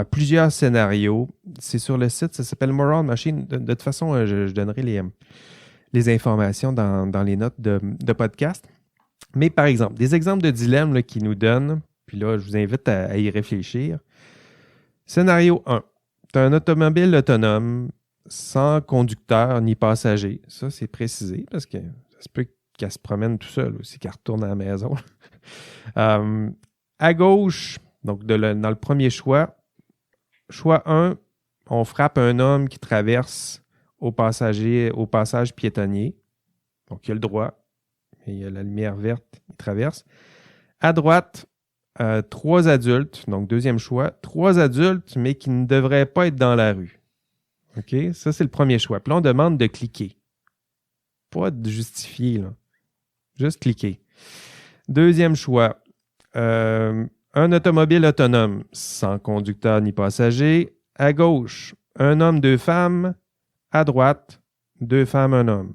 plusieurs scénarios. C'est sur le site, ça s'appelle Moral Machine. De toute façon, je donnerai les informations dans les notes de podcast. Mais par exemple, des exemples de dilemmes là, qu'ils nous donnent, puis là, je vous invite à y réfléchir. Scénario 1. Tu as un automobile autonome sans conducteur ni passager. Ça, c'est précisé parce que ça se peut qu'elle se promène tout seul aussi, qu'elle retourne à la maison. À gauche, donc dans le premier choix 1, on frappe un homme qui traverse au passage piétonnier. Donc, il a le droit. Il y a la lumière verte, il traverse. À droite, 3 adultes. Donc, deuxième choix. 3 adultes, mais qui ne devraient pas être dans la rue. OK? Ça, c'est le premier choix. Puis là, on demande de cliquer. Pas de justifier, là. Juste cliquer. Deuxième choix. Un automobile autonome, sans conducteur ni passager. À gauche, un homme, 2 femmes. À droite, 2 femmes, 1 homme.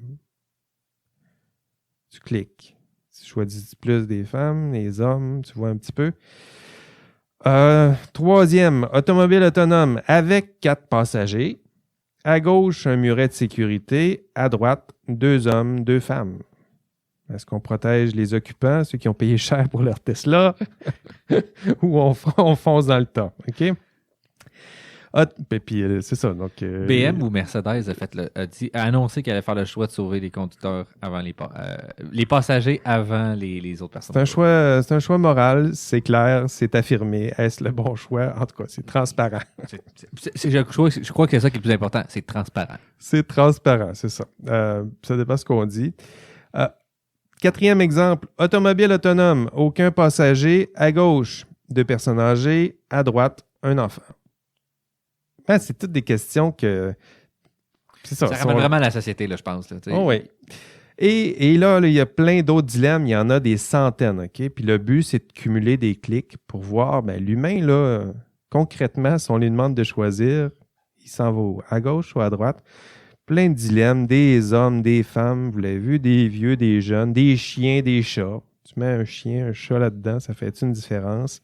Tu cliques. Tu choisis plus des femmes, des hommes, tu vois un petit peu. Troisième, automobile autonome avec 4 passagers. À gauche, un muret de sécurité. À droite, 2 hommes, 2 femmes. Est-ce qu'on protège les occupants, ceux qui ont payé cher pour leur Tesla, ou on fonce dans le tas? OK? Puis c'est ça. Donc, BM ou Mercedes a annoncé qu'elle allait faire le choix de sauver les conducteurs avant les passagers avant les autres personnes. C'est un choix moral, c'est clair, c'est affirmé. Est-ce le bon choix? En tout cas, c'est transparent. Je crois que c'est ça qui est le plus important, c'est transparent. C'est transparent, c'est ça. Ça dépend ce qu'on dit. Quatrième exemple, automobile autonome, aucun passager. À gauche, 2 personnes âgées. À droite, un enfant. C'est toutes des questions que... C'est ça. Ça ramène vraiment à la société, là, je pense. Là, oh, oui. Et là, il y a plein d'autres dilemmes. Il y en a des centaines. OK? Puis le but, c'est de cumuler des clics pour voir l'humain, là, concrètement, si on lui demande de choisir, il s'en va à gauche ou à droite. Plein de dilemmes, des hommes, des femmes, vous l'avez vu, des vieux, des jeunes, des chiens, des chats. Tu mets un chien, un chat là-dedans, ça fait une différence?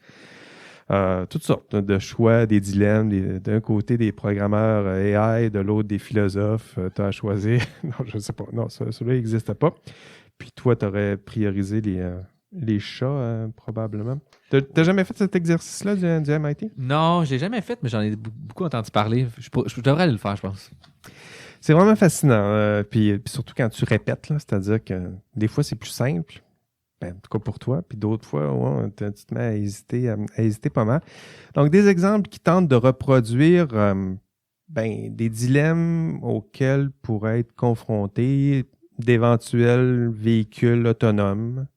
Toutes sortes de choix, des dilemmes, d'un côté des programmeurs AI, de l'autre des philosophes. Tu as à choisir. Non, je ne sais pas. Non, celui-là n'existe pas. Puis toi, tu aurais priorisé les chats, probablement. T'as jamais fait cet exercice-là du MIT? Non, je l'ai jamais fait, mais j'en ai beaucoup entendu parler. Je devrais aller le faire, je pense. C'est vraiment fascinant. Puis surtout quand tu répètes, là, c'est-à-dire que des fois, c'est plus simple. En tout cas pour toi. Puis d'autres fois, ouais, tu te mets à hésiter pas mal. Donc, des exemples qui tentent de reproduire des dilemmes auxquels pourraient être confrontés d'éventuels véhicules autonomes.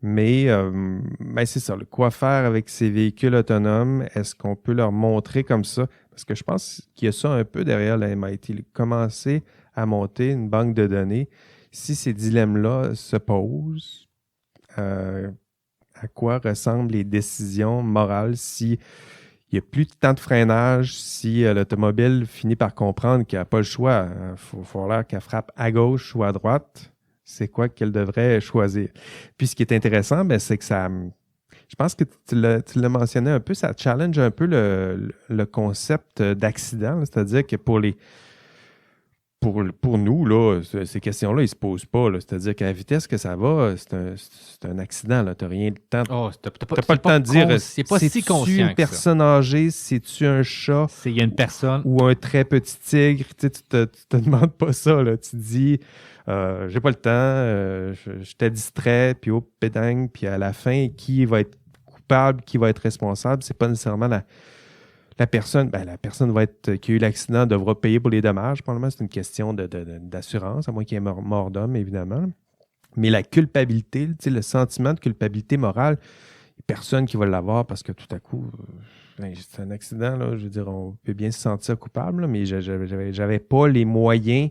Mais c'est ça. Quoi faire avec ces véhicules autonomes? Est-ce qu'on peut leur montrer comme ça? Parce que je pense qu'il y a ça un peu derrière la MIT. Commencer à monter une banque de données. Si ces dilemmes-là se posent, à quoi ressemblent les décisions morales si il n'y a plus de temps de freinage, si l'automobile finit par comprendre qu'il n'a pas le choix. Il faut falloir qu'elle frappe à gauche ou à droite. C'est quoi qu'elle devrait choisir. Puis ce qui est intéressant, c'est que ça... Je pense que tu l'as mentionné un peu, ça challenge un peu le concept d'accident. C'est-à-dire que pour nous, là, ces questions-là, ils ne se posent pas. Là. C'est-à-dire qu'à la vitesse que ça va, c'est un accident. Tu n'as rien le temps. T'as pas le temps de dire c'est pas si conscient. C'est-tu une personne âgée, c'est-tu un chat? Il y a une personne. Ou un très petit tigre. Tu te demandes pas ça. Là. Tu te dis, j'ai pas le temps, je t'ai distrait, puis hop, pédang, puis à la fin, qui va être coupable, qui va être responsable? C'est pas nécessairement la personne, la personne qui a eu l'accident devra payer pour les dommages. Probablement, c'est une question d'assurance, à moins qu'il y ait mort d'homme, évidemment. Mais la culpabilité, le sentiment de culpabilité morale, il n'y a personne qui va l'avoir parce que tout à coup, c'est un accident, là, je veux dire, on peut bien se sentir coupable, là, mais j'avais pas les moyens,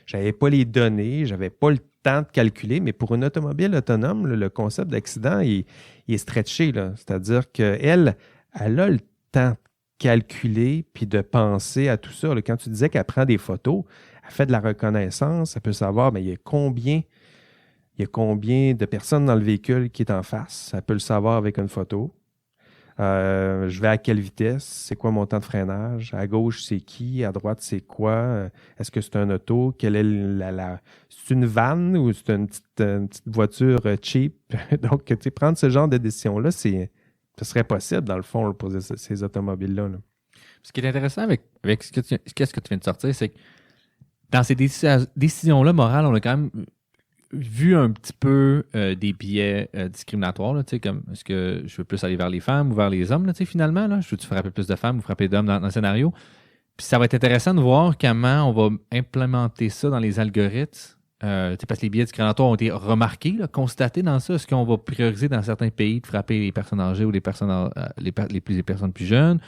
j'avais pas les données, j'avais pas le temps de calculer. Mais pour une automobile autonome, le concept d'accident, il est stretché, là. C'est-à-dire qu'elle a le temps calculer puis de penser à tout ça. Là, quand tu disais qu'elle prend des photos, elle fait de la reconnaissance, elle peut savoir il y a combien de personnes dans le véhicule qui est en face. Elle peut le savoir avec une photo. Je vais à quelle vitesse? C'est quoi mon temps de freinage? À gauche, c'est qui? À droite, c'est quoi? Est-ce que c'est un auto? Quelle est c'est une vanne ou c'est une petite voiture cheap? Donc, prendre ce genre de décision-là, ce serait possible, dans le fond, pour ces automobiles-là. Là. Ce qui est intéressant avec ce que tu viens de sortir, c'est que dans ces décisions-là morales, on a quand même vu un petit peu des biais discriminatoires. Là, comme est-ce que je veux plus aller vers les femmes ou vers les hommes, là, finalement? Là, je veux-tu frapper plus de femmes ou frapper d'hommes dans le scénario? Puis ça va être intéressant de voir comment on va implémenter ça dans les algorithmes. Parce que les biais discriminatoires ont été remarqués, là, constatés dans ça. Est-ce qu'on va prioriser dans certains pays de frapper les personnes âgées ou les personnes les personnes plus jeunes?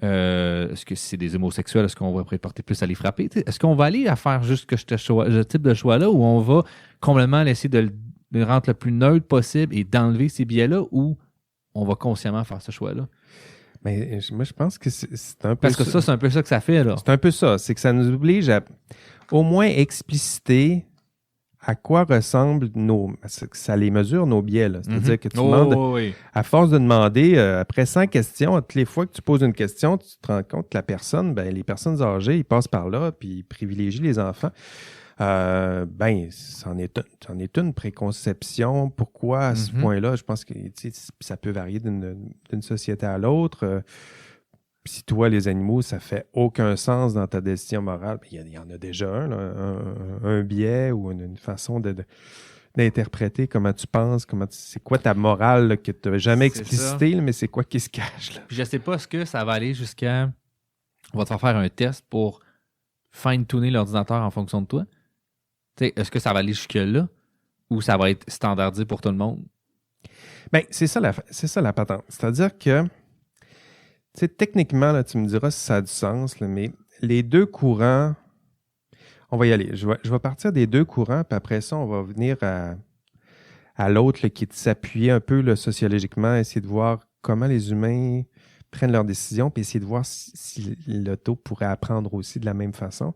Est-ce que si c'est des homosexuels, est-ce qu'on va porter plus à les frapper? Est-ce qu'on va aller à faire juste ce type de choix-là ou on va complètement laisser de le rendre le plus neutre possible et d'enlever ces biais-là ou on va consciemment faire ce choix-là? Mais moi, je pense que c'est un peu Parce que ça, c'est un peu ça que ça fait. Là. C'est un peu ça. C'est que ça nous oblige à au moins expliciter à quoi ressemblent ça les mesure, nos biais. Là. C'est-à-dire que tu demandes, à force de demander, après 100 questions, toutes les fois que tu poses une question, tu te rends compte que la personne, les personnes âgées, ils passent par là, puis ils privilégient les enfants. C'en est une préconception. Pourquoi à ce point-là? Je pense que ça peut varier d'une société à l'autre. Si toi, les animaux, ça fait aucun sens dans ta décision morale, il y en a déjà un biais ou une façon d'interpréter comment tu penses, c'est quoi ta morale là, que tu n'avais jamais explicité, mais c'est quoi qui se cache. Là. Puis je sais pas ce que ça va aller jusqu'à... On va te faire un test pour fine-tuner l'ordinateur en fonction de toi. Est-ce que ça va aller jusque-là ou ça va être standardisé pour tout le monde? C'est ça la patente. C'est-à-dire que techniquement, là, tu me diras si ça a du sens, là, mais les deux courants, on va y aller. Je vais partir des deux courants, puis après ça, on va venir à l'autre là, qui est de s'appuyer un peu là, sociologiquement, essayer de voir comment les humains prennent leurs décisions, puis essayer de voir si l'auto pourrait apprendre aussi de la même façon.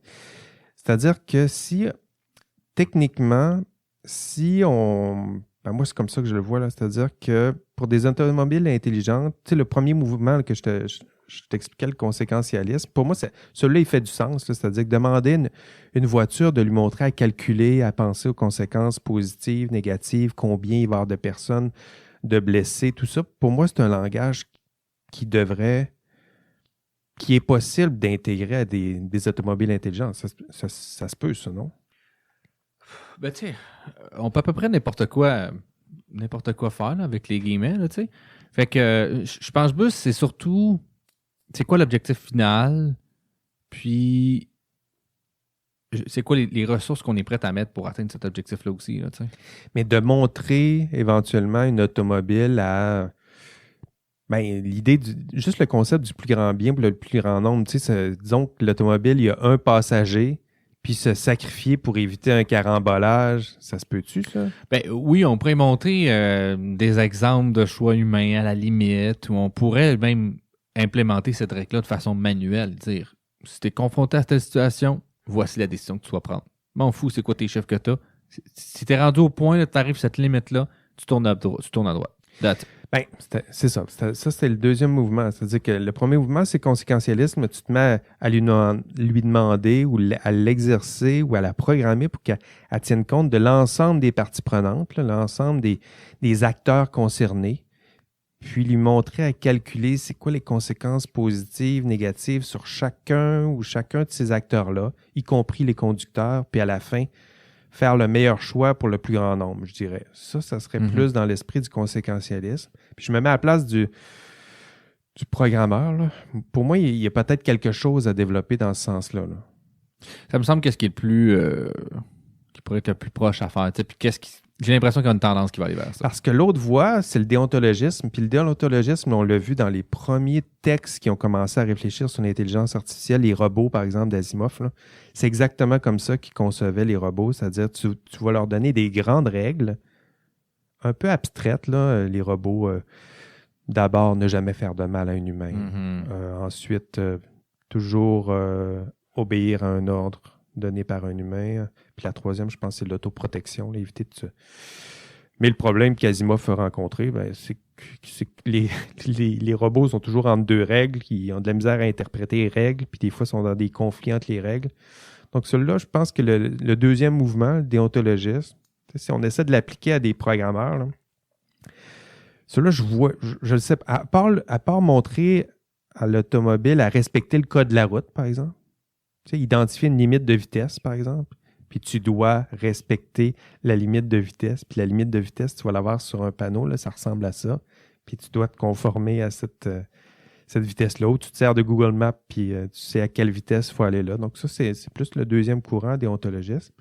C'est-à-dire que techniquement, moi, c'est comme ça que je le vois, là. C'est-à-dire que pour des automobiles intelligentes, le premier mouvement là, que je t'expliquais, le conséquentialisme, pour moi, celui-là, il fait du sens. Là. C'est-à-dire que demander une voiture de lui montrer à calculer, à penser aux conséquences positives, négatives, combien il va y avoir de personnes, de blessés, tout ça, pour moi, c'est un langage qui est possible d'intégrer à des automobiles intelligentes. Ça se peut, ça, non? Tu sais, on peut à peu près n'importe quoi faire là, avec les guillemets, là, tu sais. Fait que je pense plus c'est surtout c'est quoi l'objectif final, puis c'est quoi les ressources qu'on est prêt à mettre pour atteindre cet objectif-là aussi. Là, Mais de montrer éventuellement une automobile à... Ben, l'idée, juste le concept du plus grand bien pour le plus grand nombre. Tu sais, disons que l'automobile, il y a un passager, puis se sacrifier pour éviter un carambolage, ça se peut-tu, ça? Ben, oui, on pourrait montrer des exemples de choix humains à la limite, où on pourrait même implémenter cette règle-là de façon manuelle. Dire, si tu es confronté à cette situation, voici la décision que tu dois prendre. M'en fous, c'est quoi tes chiffres que tu as. Si tu es rendu au point, tu arrives à cette limite-là, tu tournes à droite. Ben, c'est ça. Ça, c'était le deuxième mouvement. C'est-à-dire que le premier mouvement, c'est conséquentialisme. Tu te mets à lui demander ou à l'exercer ou à la programmer pour qu'elle tienne compte de l'ensemble des parties prenantes, là, l'ensemble des acteurs concernés, puis lui montrer à calculer c'est quoi les conséquences positives, négatives sur chacun ou chacun de ces acteurs-là, y compris les conducteurs, puis à la fin, faire le meilleur choix pour le plus grand nombre, je dirais. Ça serait plus dans l'esprit du conséquentialisme. Puis je me mets à la place du programmeur. Là. Pour moi, il y a peut-être quelque chose à développer dans ce sens-là. Là. Ça me semble qu'est-ce qui est le plus... qui pourrait être le plus proche à faire. Puis j'ai l'impression qu'il y a une tendance qui va aller vers ça. Parce que l'autre voie, c'est le déontologisme. Puis le déontologisme, on l'a vu dans les premiers textes qui ont commencé à réfléchir sur l'intelligence artificielle, les robots, par exemple, d'Asimov. Là. C'est exactement comme ça qu'ils concevaient les robots. C'est-à-dire, tu vas leur donner des grandes règles, un peu abstraites, là, les robots. D'abord, ne jamais faire de mal à un humain. Ensuite, toujours obéir à un ordre donné par un humain. Puis la troisième, je pense, c'est l'autoprotection, là, éviter de se... Mais le problème qu'Asimov a rencontré, ben, c'est que les robots sont toujours entre deux règles, qui ont de la misère à interpréter les règles, puis des fois sont dans des conflits entre les règles. Donc celui-là, je pense que le deuxième mouvement, le déontologisme, si on essaie de l'appliquer à des programmeurs, là, celui-là, je le sais, à part montrer à l'automobile à respecter le code de la route, par exemple, tu sais, identifier une limite de vitesse, par exemple, puis tu dois respecter la limite de vitesse. Puis la limite de vitesse, tu vas l'avoir sur un panneau, là, ça ressemble à ça. Puis tu dois te conformer à cette vitesse-là. Ou tu te sers de Google Maps, puis tu sais à quelle vitesse il faut aller là. Donc ça, c'est plus le deuxième courant déontologisme.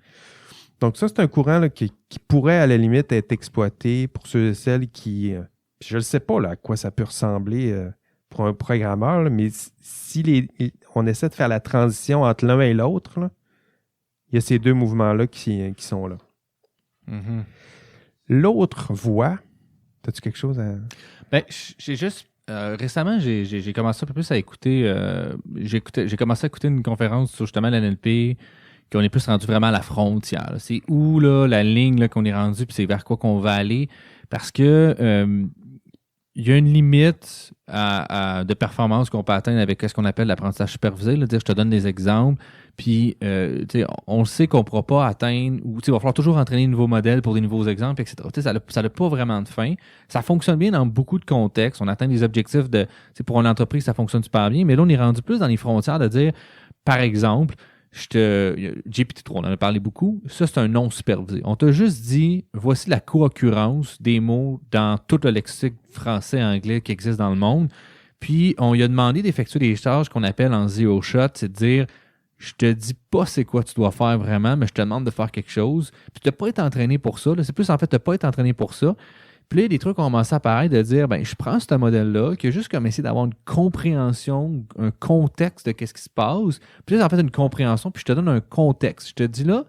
Donc ça, c'est un courant là, qui pourrait, à la limite, être exploité pour ceux et celles qui... je ne sais pas là, à quoi ça peut ressembler... pour un programmeur, là, mais si on essaie de faire la transition entre l'un et l'autre, là, il y a ces deux mouvements-là qui sont là. Mm-hmm. L'autre voie, as-tu quelque chose à... Ben, j'ai juste... récemment, j'ai commencé un peu plus à écouter... j'ai commencé à écouter une conférence sur justement l'NLP, qu'on est plus rendu vraiment à la frontière. Là. C'est où là, la ligne là, qu'on est rendu, puis c'est vers quoi qu'on va aller. Parce que... il y a une limite de performance qu'on peut atteindre avec ce qu'on appelle l'apprentissage supervisé. Là, dire, je te donne des exemples, puis on le sait qu'on ne pourra pas atteindre, ou il va falloir toujours entraîner de nouveaux modèles pour des nouveaux exemples, etc. Ça n'a pas vraiment de fin. Ça fonctionne bien dans beaucoup de contextes. On atteint des objectifs pour une entreprise, ça fonctionne super bien, mais là, on est rendu plus dans les frontières de dire, par exemple, GPT-3, on en a parlé beaucoup. Ça, c'est un non supervisé. On t'a juste dit, voici la co-occurrence des mots dans tout le lexique français et anglais qui existe dans le monde. Puis, on lui a demandé d'effectuer des tâches qu'on appelle en zero shot, c'est de dire, je te dis pas c'est quoi tu dois faire vraiment, mais je te demande de faire quelque chose. Puis, tu n'as pas été entraîné pour ça. Là. C'est plus, en fait, tu n'as pas été entraîné pour ça. Puis là, des trucs ont commencé à apparaître de dire, ben, je prends ce modèle-là, qui a juste comme essayé d'avoir une compréhension, un contexte de qu'est-ce qui se passe. Puis là, en fait, une compréhension, puis je te donne un contexte. Je te dis là,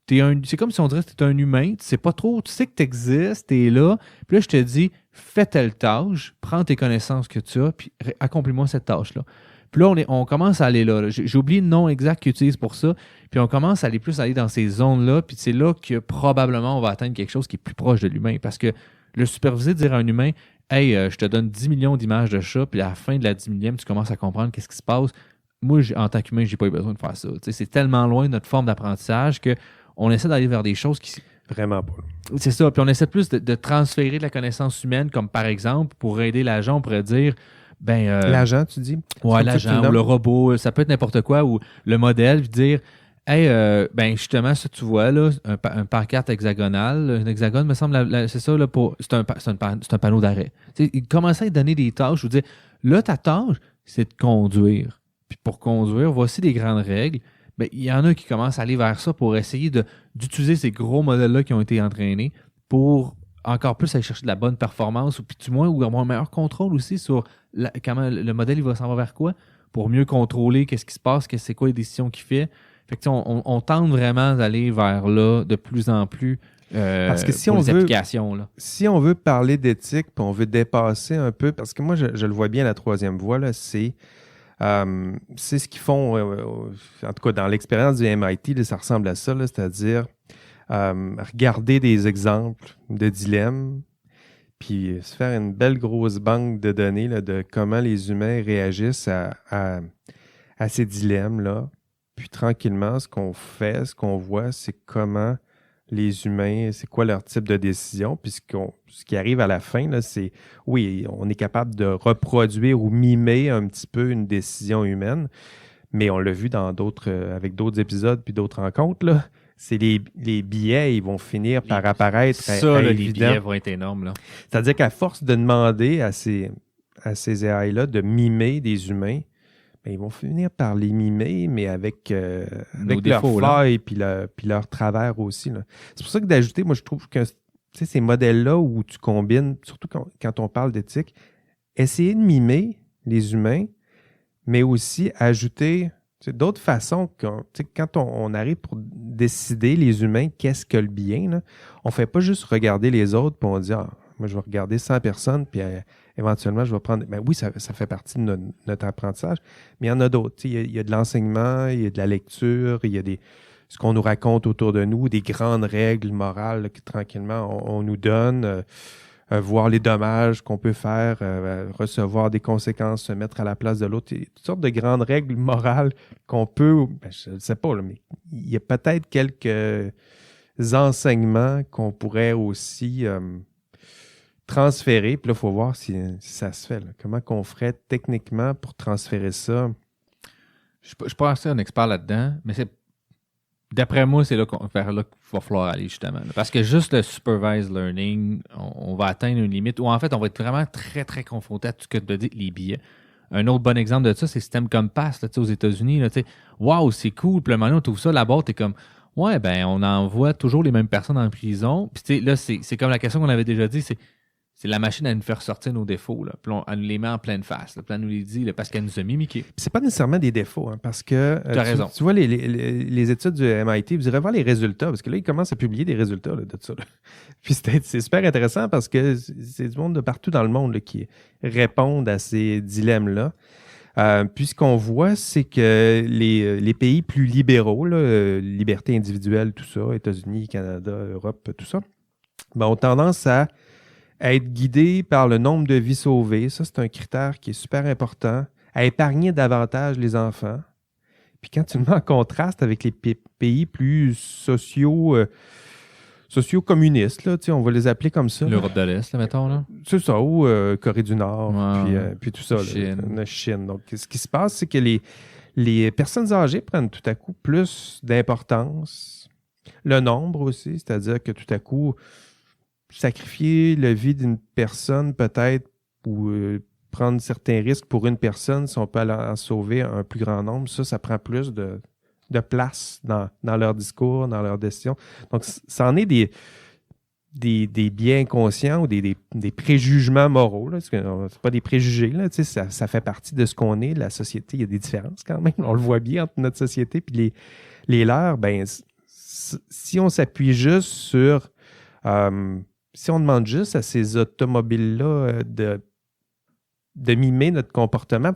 c'est comme si on dirait que tu es un humain, tu sais pas trop, tu sais que tu existes, tu es là. Puis là, je te dis, fais telle tâche, prends tes connaissances que tu as, puis accomplis-moi cette tâche-là. Puis là, on commence à aller là. J'ai oublié le nom exact qu'ils utilisent pour ça. Puis on commence à aller dans ces zones-là. Puis c'est là que probablement on va atteindre quelque chose qui est plus proche de l'humain. Parce que le supervisé de dire à un humain, hey, je te donne 10 millions d'images de chats, puis à la fin de la 10 millième, tu commences à comprendre qu'est-ce qui se passe. Moi, en tant qu'humain, j'ai pas eu besoin de faire ça. T'sais, c'est tellement loin de notre forme d'apprentissage qu'on essaie d'aller vers des choses qui... Vraiment pas. C'est ça. Puis on essaie plus de transférer de la connaissance humaine, comme par exemple, pour aider l'agent, on pourrait dire... l'agent, tu dis? Ouais, l'agent, ou le robot, ça peut être n'importe quoi, ou le modèle, puis dire... Hey, justement, ça, tu vois, là, un pancarte hexagonal. Un hexagone, me semble, c'est ça, là, c'est un panneau d'arrêt. Il commençait à donner des tâches. Je vous dis, là, ta tâche, c'est de conduire. Puis pour conduire, voici des grandes règles. Ben, il y en a qui commencent à aller vers ça pour essayer d'utiliser ces gros modèles-là qui ont été entraînés pour encore plus aller chercher de la bonne performance, ou puis du moins, ou avoir un meilleur contrôle aussi sur comment le modèle il va s'en va vers quoi, pour mieux contrôler qu'est-ce qui se passe, c'est quoi les décisions qu'il fait. Fait que on tente vraiment d'aller vers là de plus en plus parce que si pour on les veut, applications. Là. Si on veut parler d'éthique, puis on veut dépasser un peu, parce que moi, je le vois bien, la troisième voie, là, c'est ce qu'ils font, en tout cas dans l'expérience du MIT, là, ça ressemble à ça, là, c'est-à-dire regarder des exemples de dilemmes, puis se faire une belle grosse banque de données là, de comment les humains réagissent à ces dilemmes-là. Puis tranquillement, ce qu'on fait, ce qu'on voit, c'est comment les humains, c'est quoi leur type de décision. Puis ce qui arrive à la fin, là, c'est, oui, on est capable de reproduire ou mimer un petit peu une décision humaine, mais on l'a vu dans avec d'autres épisodes puis d'autres rencontres, là, c'est les biais, ils vont finir par apparaître ça, là, les évidents. biais vont être énormes. Là. C'est-à-dire qu'à force de demander à ces AI-là de mimer des humains, ben, ils vont finir par les mimer, mais avec leurs défauts, failles puis leur travers aussi. Là. C'est pour ça que d'ajouter, moi, je trouve que ces modèles-là où tu combines, surtout quand on parle d'éthique, essayer de mimer les humains, mais aussi ajouter d'autres façons. Quand on arrive pour décider, les humains, qu'est-ce que le bien, là, on ne fait pas juste regarder les autres puis on dit moi, je vais regarder 100 personnes, puis éventuellement, je vais prendre... Ben oui, ça fait partie de notre apprentissage, mais il y en a d'autres. Il y a de l'enseignement, il y a de la lecture, il y a ce qu'on nous raconte autour de nous, des grandes règles morales là, que tranquillement, on nous donne, voir les dommages qu'on peut faire, recevoir des conséquences, se mettre à la place de l'autre. Il y a toutes sortes de grandes règles morales qu'on peut... Ben, je ne sais pas, là, mais il y a peut-être quelques enseignements qu'on pourrait aussi... transférer, puis là, il faut voir si ça se fait. Là. Comment qu'on ferait techniquement pour transférer ça? Je ne suis pas assez un expert là-dedans, mais d'après moi, c'est vers là qu'il va falloir aller, justement. Là. Parce que juste le supervised learning, on va atteindre une limite où, en fait, on va être vraiment très, très confronté à tout ce que tu as dit, les biais. Un autre bon exemple de ça, c'est le système Compass là, aux États-Unis. Waouh, c'est cool. Puis le moment où on trouve ça là-bas, tu es comme... Ouais, ben on envoie toujours les mêmes personnes en prison. Puis là, c'est comme la question qu'on avait déjà dit, c'est la machine à nous faire sortir nos défauts. Là. Puis elle nous les met en pleine face. Là. Puis elle nous les dit là, parce qu'elle nous a mimiqués. Puis c'est pas nécessairement des défauts, hein, parce que tu as raison. Tu vois les études du MIT, vous irez voir les résultats, parce que là, ils commencent à publier des résultats là, de ça. Là. Puis c'est super intéressant parce que c'est du monde de partout dans le monde là, qui répondent à ces dilemmes-là. Puis ce qu'on voit, c'est que les pays plus libéraux, là, liberté individuelle, tout ça, États-Unis, Canada, Europe, tout ça, ben, ont tendance à être guidés par le nombre de vies sauvées. Ça, c'est un critère qui est super important. À épargner davantage les enfants. Puis quand tu le mets en contraste avec les pays plus socio-communistes, là, on va les appeler comme ça. L'Europe de l'Est, là, mettons. Là. C'est ça, ou Corée du Nord, puis tout ça. Chine. La Chine. Donc, ce qui se passe, c'est que les personnes âgées prennent tout à coup plus d'importance. Le nombre aussi, c'est-à-dire que tout à coup, sacrifier la vie d'une personne peut-être ou prendre certains risques pour une personne, si on peut en sauver un plus grand nombre, ça prend plus de place dans leur discours, dans leurs décisions. Donc, ça en est des biais inconscients ou des préjugements moraux. Là, c'est pas des préjugés. Là, ça fait partie de ce qu'on est, la société. Il y a des différences quand même. On le voit bien entre notre société et les leurs. Ben, si on s'appuie juste sur... si on demande juste à ces automobiles-là de mimer notre comportement,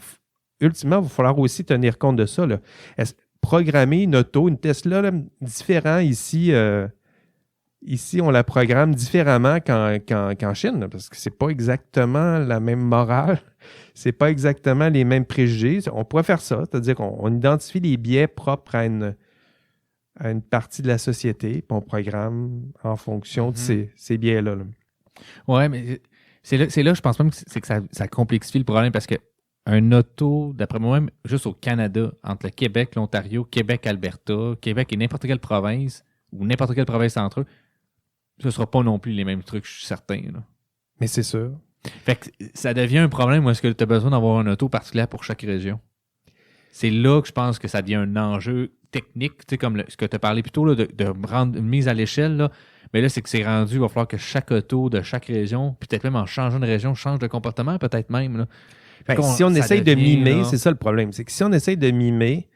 ultimement, il va falloir aussi tenir compte de ça. Là. Programmer une auto, une Tesla, là, différent ici, ici, on la programme différemment qu'en Chine, là, parce que c'est pas exactement la même morale, c'est pas exactement les mêmes préjugés. On pourrait faire ça, c'est-à-dire qu'on identifie les biais propres à une partie de la société, puis on programme en fonction de ces biais-là. Là. Ouais, mais c'est là, je pense même que ça complexifie le problème parce que un auto, d'après moi-même, juste au Canada, entre le Québec, l'Ontario, Québec, Alberta, Québec et n'importe quelle province, ou n'importe quelle province entre eux, ce ne sera pas non plus les mêmes trucs, je suis certain. Là. Mais c'est sûr. Fait que ça devient un problème où est-ce que tu as besoin d'avoir un auto particulier pour chaque région. C'est là que je pense que ça devient un enjeu technique, tu sais, comme ce que tu as parlé plus tôt, là, de rendre une mise à l'échelle. Là. Mais là, c'est que c'est rendu, il va falloir que chaque auto de chaque région, peut-être même en changeant de région, change de comportement, peut-être même. Là. Si on essaye de mimer, c'est ça le problème. C'est que si on essaye de mimer,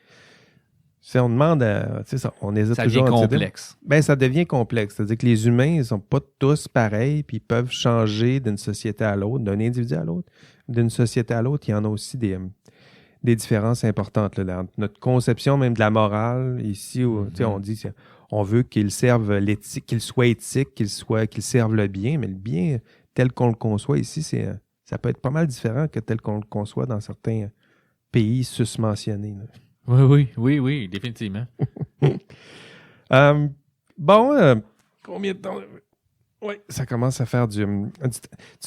si on demande à. Tu sais, ça, on hésite toujours. Ça devient complexe. Ça devient complexe. C'est-à-dire que les humains, ils ne sont pas tous pareils, puis ils peuvent changer d'une société à l'autre, d'un individu à l'autre. D'une société à l'autre, il y en a aussi des différences importantes. Là, dans notre conception même de la morale, ici, où, on dit on veut qu'ils servent l'éthique, qu'ils soient éthiques, qu'ils servent le bien, mais le bien, tel qu'on le conçoit ici, ça peut être pas mal différent que tel qu'on le conçoit dans certains pays susmentionnés. Là. Oui, définitivement. Combien de temps? Oui, ça commence à faire du...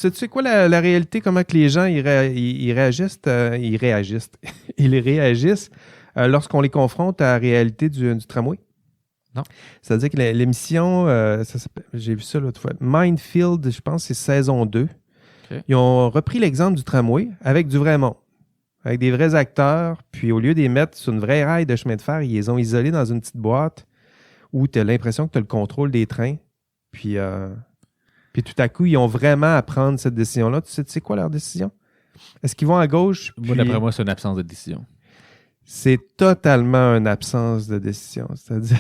Tu sais quoi la réalité, comment que les gens ils réagissent ils réagissent lorsqu'on les confronte à la réalité du tramway? Non. C'est-à-dire que l'émission, j'ai vu ça l'autre fois, Mindfield, je pense que c'est saison 2. Okay. Ils ont repris l'exemple du tramway avec du vrai monde, avec des vrais acteurs, puis au lieu de les mettre sur une vraie rail de chemin de fer, ils les ont isolés dans une petite boîte où tu as l'impression que tu as le contrôle des trains, puis tout à coup, ils ont vraiment à prendre cette décision-là. Tu sais quoi leur décision? Est-ce qu'ils vont à gauche? Moi, d'après moi, c'est une absence de décision. C'est totalement une absence de décision. C'est-à-dire...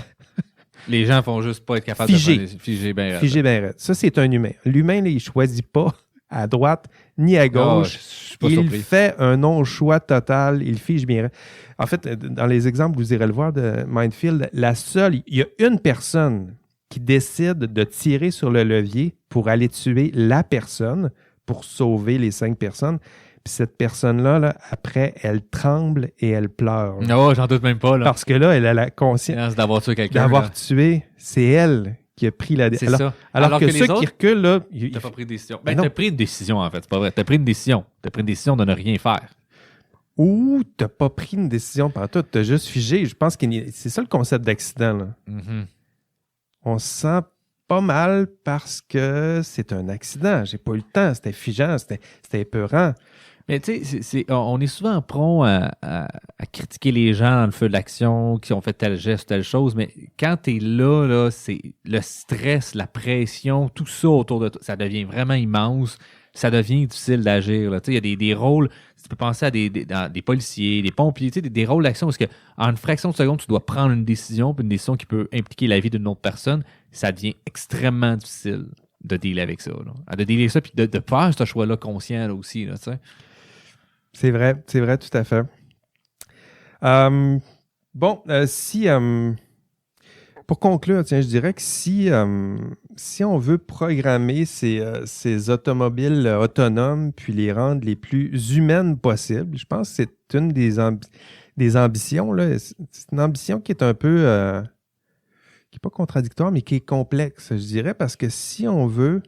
Les gens font juste pas être capables de figer bien raide. Figer bien raide. Ça, c'est un humain. L'humain, là, il ne choisit pas à droite ni à gauche. Il fait un non-choix total. Il fige bien raide. En fait, dans les exemples, vous irez le voir de Mindfield, il y a une personne qui décide de tirer sur le levier pour aller tuer la personne, pour sauver les 5 personnes. Puis cette personne-là, là, après, elle tremble et elle pleure. Non, j'en doute même pas. Là. Parce que là, elle a la conscience d'avoir tué quelqu'un. D'avoir tué, c'est elle qui a pris la décision. Alors que ceux qui reculent, là... T'as pas pris de décision. T'as pris une décision, en fait. C'est pas vrai. T'as pris une décision. T'as pris une décision de ne rien faire. Ou t'as pas pris une décision par tout. T'as juste figé. Je pense que c'est ça le concept d'accident, là. Mm-hmm. On se sent pas mal parce que c'est un accident. J'ai pas eu le temps. C'était figeant. C'était épeurant. Mais tu sais, on est souvent prompt à critiquer les gens dans le feu de l'action qui ont fait tel geste, telle chose, mais quand tu es là, c'est le stress, la pression, tout ça autour de toi, ça devient vraiment immense. Ça devient difficile d'agir. Il y a des rôles, tu peux penser à des policiers, des pompiers, des rôles d'action, parce qu'en une fraction de seconde, tu dois prendre une décision, puis une décision qui peut impliquer la vie d'une autre personne, ça devient extrêmement difficile de dealer avec ça. Là. De dealer avec ça, puis de faire ce choix-là conscient là, aussi. Là, c'est vrai, tout à fait. Pour conclure, je dirais que si on veut programmer ces automobiles autonomes puis les rendre les plus humaines possibles, je pense que c'est une des ambitions. Là. C'est une ambition qui est un peu... qui n'est pas contradictoire, mais qui est complexe, je dirais, parce que si on veut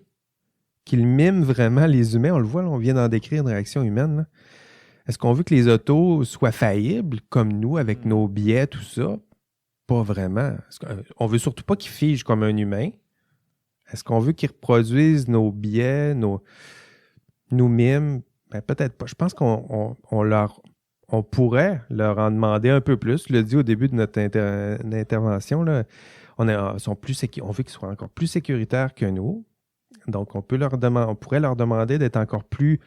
qu'ils miment vraiment les humains, on le voit, là, on vient d'en décrire une réaction humaine, là. Est-ce qu'on veut que les autos soient faillibles, comme nous, avec nos biais, tout ça? Pas vraiment. On veut surtout pas qu'ils figent comme un humain. Est-ce qu'on veut qu'ils reproduisent nos biais, nos mimes? Ben, peut-être pas. Je pense qu'on pourrait leur en demander un peu plus. Je l'ai dit au début de notre intervention, là, on veut qu'ils soient encore plus sécuritaires que nous. Donc, on pourrait leur demander d'être encore plus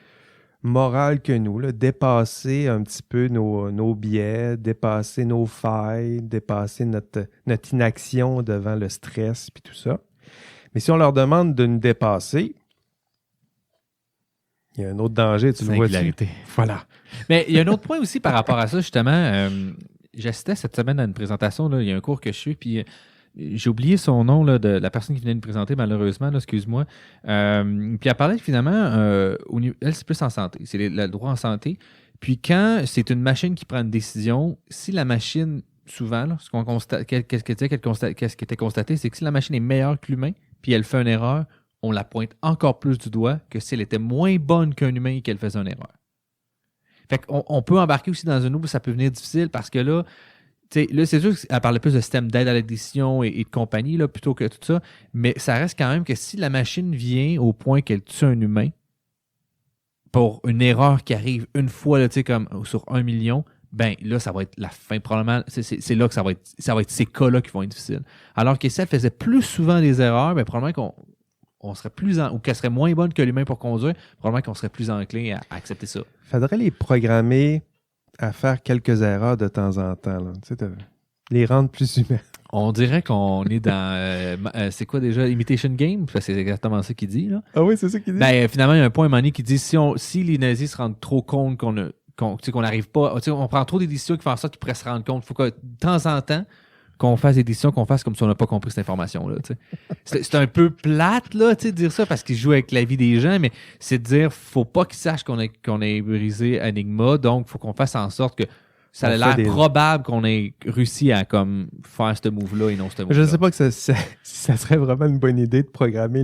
moral que nous, là, dépasser un petit peu nos biais, dépasser nos failles, dépasser notre inaction devant le stress puis tout ça. Mais si on leur demande de nous dépasser, il y a un autre danger, tu le vois. Voilà. Mais il y a un autre point aussi par rapport à ça, justement. J'assistais cette semaine à une présentation, là, il y a un cours que je suis, puis j'ai oublié son nom là, de la personne qui venait de me présenter, malheureusement, là, excuse-moi. Puis elle parlait finalement, elle, c'est plus en santé, c'est le droit en santé. Puis quand c'est une machine qui prend une décision, si la machine, souvent, là, qu'est-ce qui était constaté, c'est que si la machine est meilleure que l'humain, puis elle fait une erreur, on la pointe encore plus du doigt que si elle était moins bonne qu'un humain et qu'elle faisait une erreur. Fait qu'on peut embarquer aussi dans un autre où ça peut venir difficile parce que là, là, c'est sûr qu'elle parlait plus de système d'aide à la décision et de compagnie là, plutôt que tout ça, mais ça reste quand même que si la machine vient au point qu'elle tue un humain, pour une erreur qui arrive une fois, là, tu sais, comme sur 1 million, ben là, ça va être la fin. Probablement, c'est là que ça va être ces cas-là qui vont être difficiles. Alors que si elle faisait plus souvent des erreurs, ben probablement qu'on serait ou qu'elle serait moins bonne que l'humain pour conduire, probablement qu'on serait plus enclin à accepter ça. Faudrait les programmer à faire quelques erreurs de temps en temps. Là. Tu sais, les rendre plus humains. On dirait qu'on est dans... c'est quoi déjà? Imitation Game? C'est exactement ça qu'il dit, là. Ah oui, c'est ça qu'il dit? Ben, finalement, il y a un point, Manny, qui dit si les nazis se rendent trop compte qu'on n'arrive pas... On prend trop des décisions qui font en sorte qu'ils pourraient se rendre compte. Il faut que, de temps en temps, qu'on fasse des décisions qu'on fasse comme si on n'a pas compris cette information-là. C'est un peu plate, là, de dire ça, parce qu'ils jouent avec la vie des gens, mais c'est de dire faut pas qu'ils sachent qu'on ait brisé Enigma, donc il faut qu'on fasse en sorte que ça a l'air probable qu'on ait réussi à comme, faire ce move-là et non ce move-là. Je ne sais pas que ça serait vraiment une bonne idée de programmer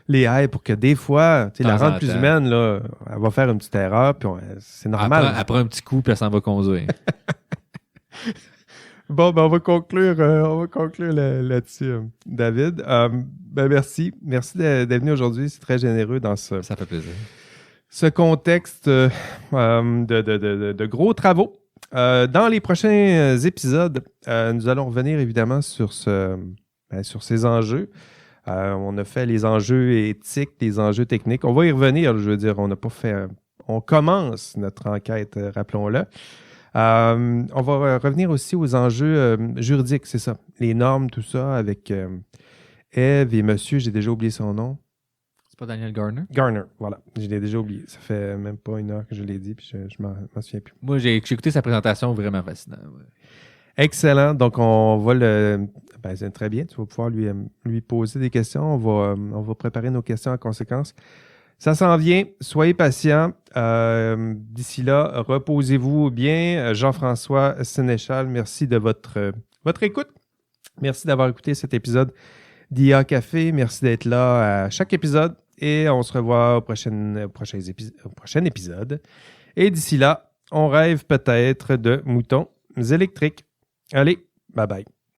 les AI pour que des fois, la rendre plus humaine, là, elle va faire une petite erreur, puis c'est normal. Après un petit coup, puis elle s'en va conduire. Bon, ben on va conclure là-dessus, David. Ben merci. Merci d'être venu aujourd'hui. C'est très généreux dans Ça fait plaisir. Ce contexte de gros travaux. Dans les prochains épisodes, nous allons revenir évidemment sur ces enjeux. On a fait les enjeux éthiques, les enjeux techniques. On va y revenir, je veux dire, on n'a pas fait... on commence notre enquête, rappelons-le. On va revenir aussi aux enjeux juridiques, c'est ça. Les normes, tout ça, avec Eve et monsieur, j'ai déjà oublié son nom. C'est pas Daniel Garner? Garner, voilà. Je l'ai déjà oublié. Ça fait même pas 1 heure que je l'ai dit, puis je m'en souviens plus. Moi, j'ai écouté sa présentation, vraiment fascinant. Ouais. Excellent. Donc, on va c'est très bien. Tu vas pouvoir lui poser des questions. On va préparer nos questions en conséquence. Ça s'en vient. Soyez patients. D'ici là, reposez-vous bien. Jean-François Sénéchal, merci de votre écoute. Merci d'avoir écouté cet épisode d'IA Café. Merci d'être là à chaque épisode. Et on se revoit au prochain épisode. Et d'ici là, on rêve peut-être de moutons électriques. Allez, bye bye.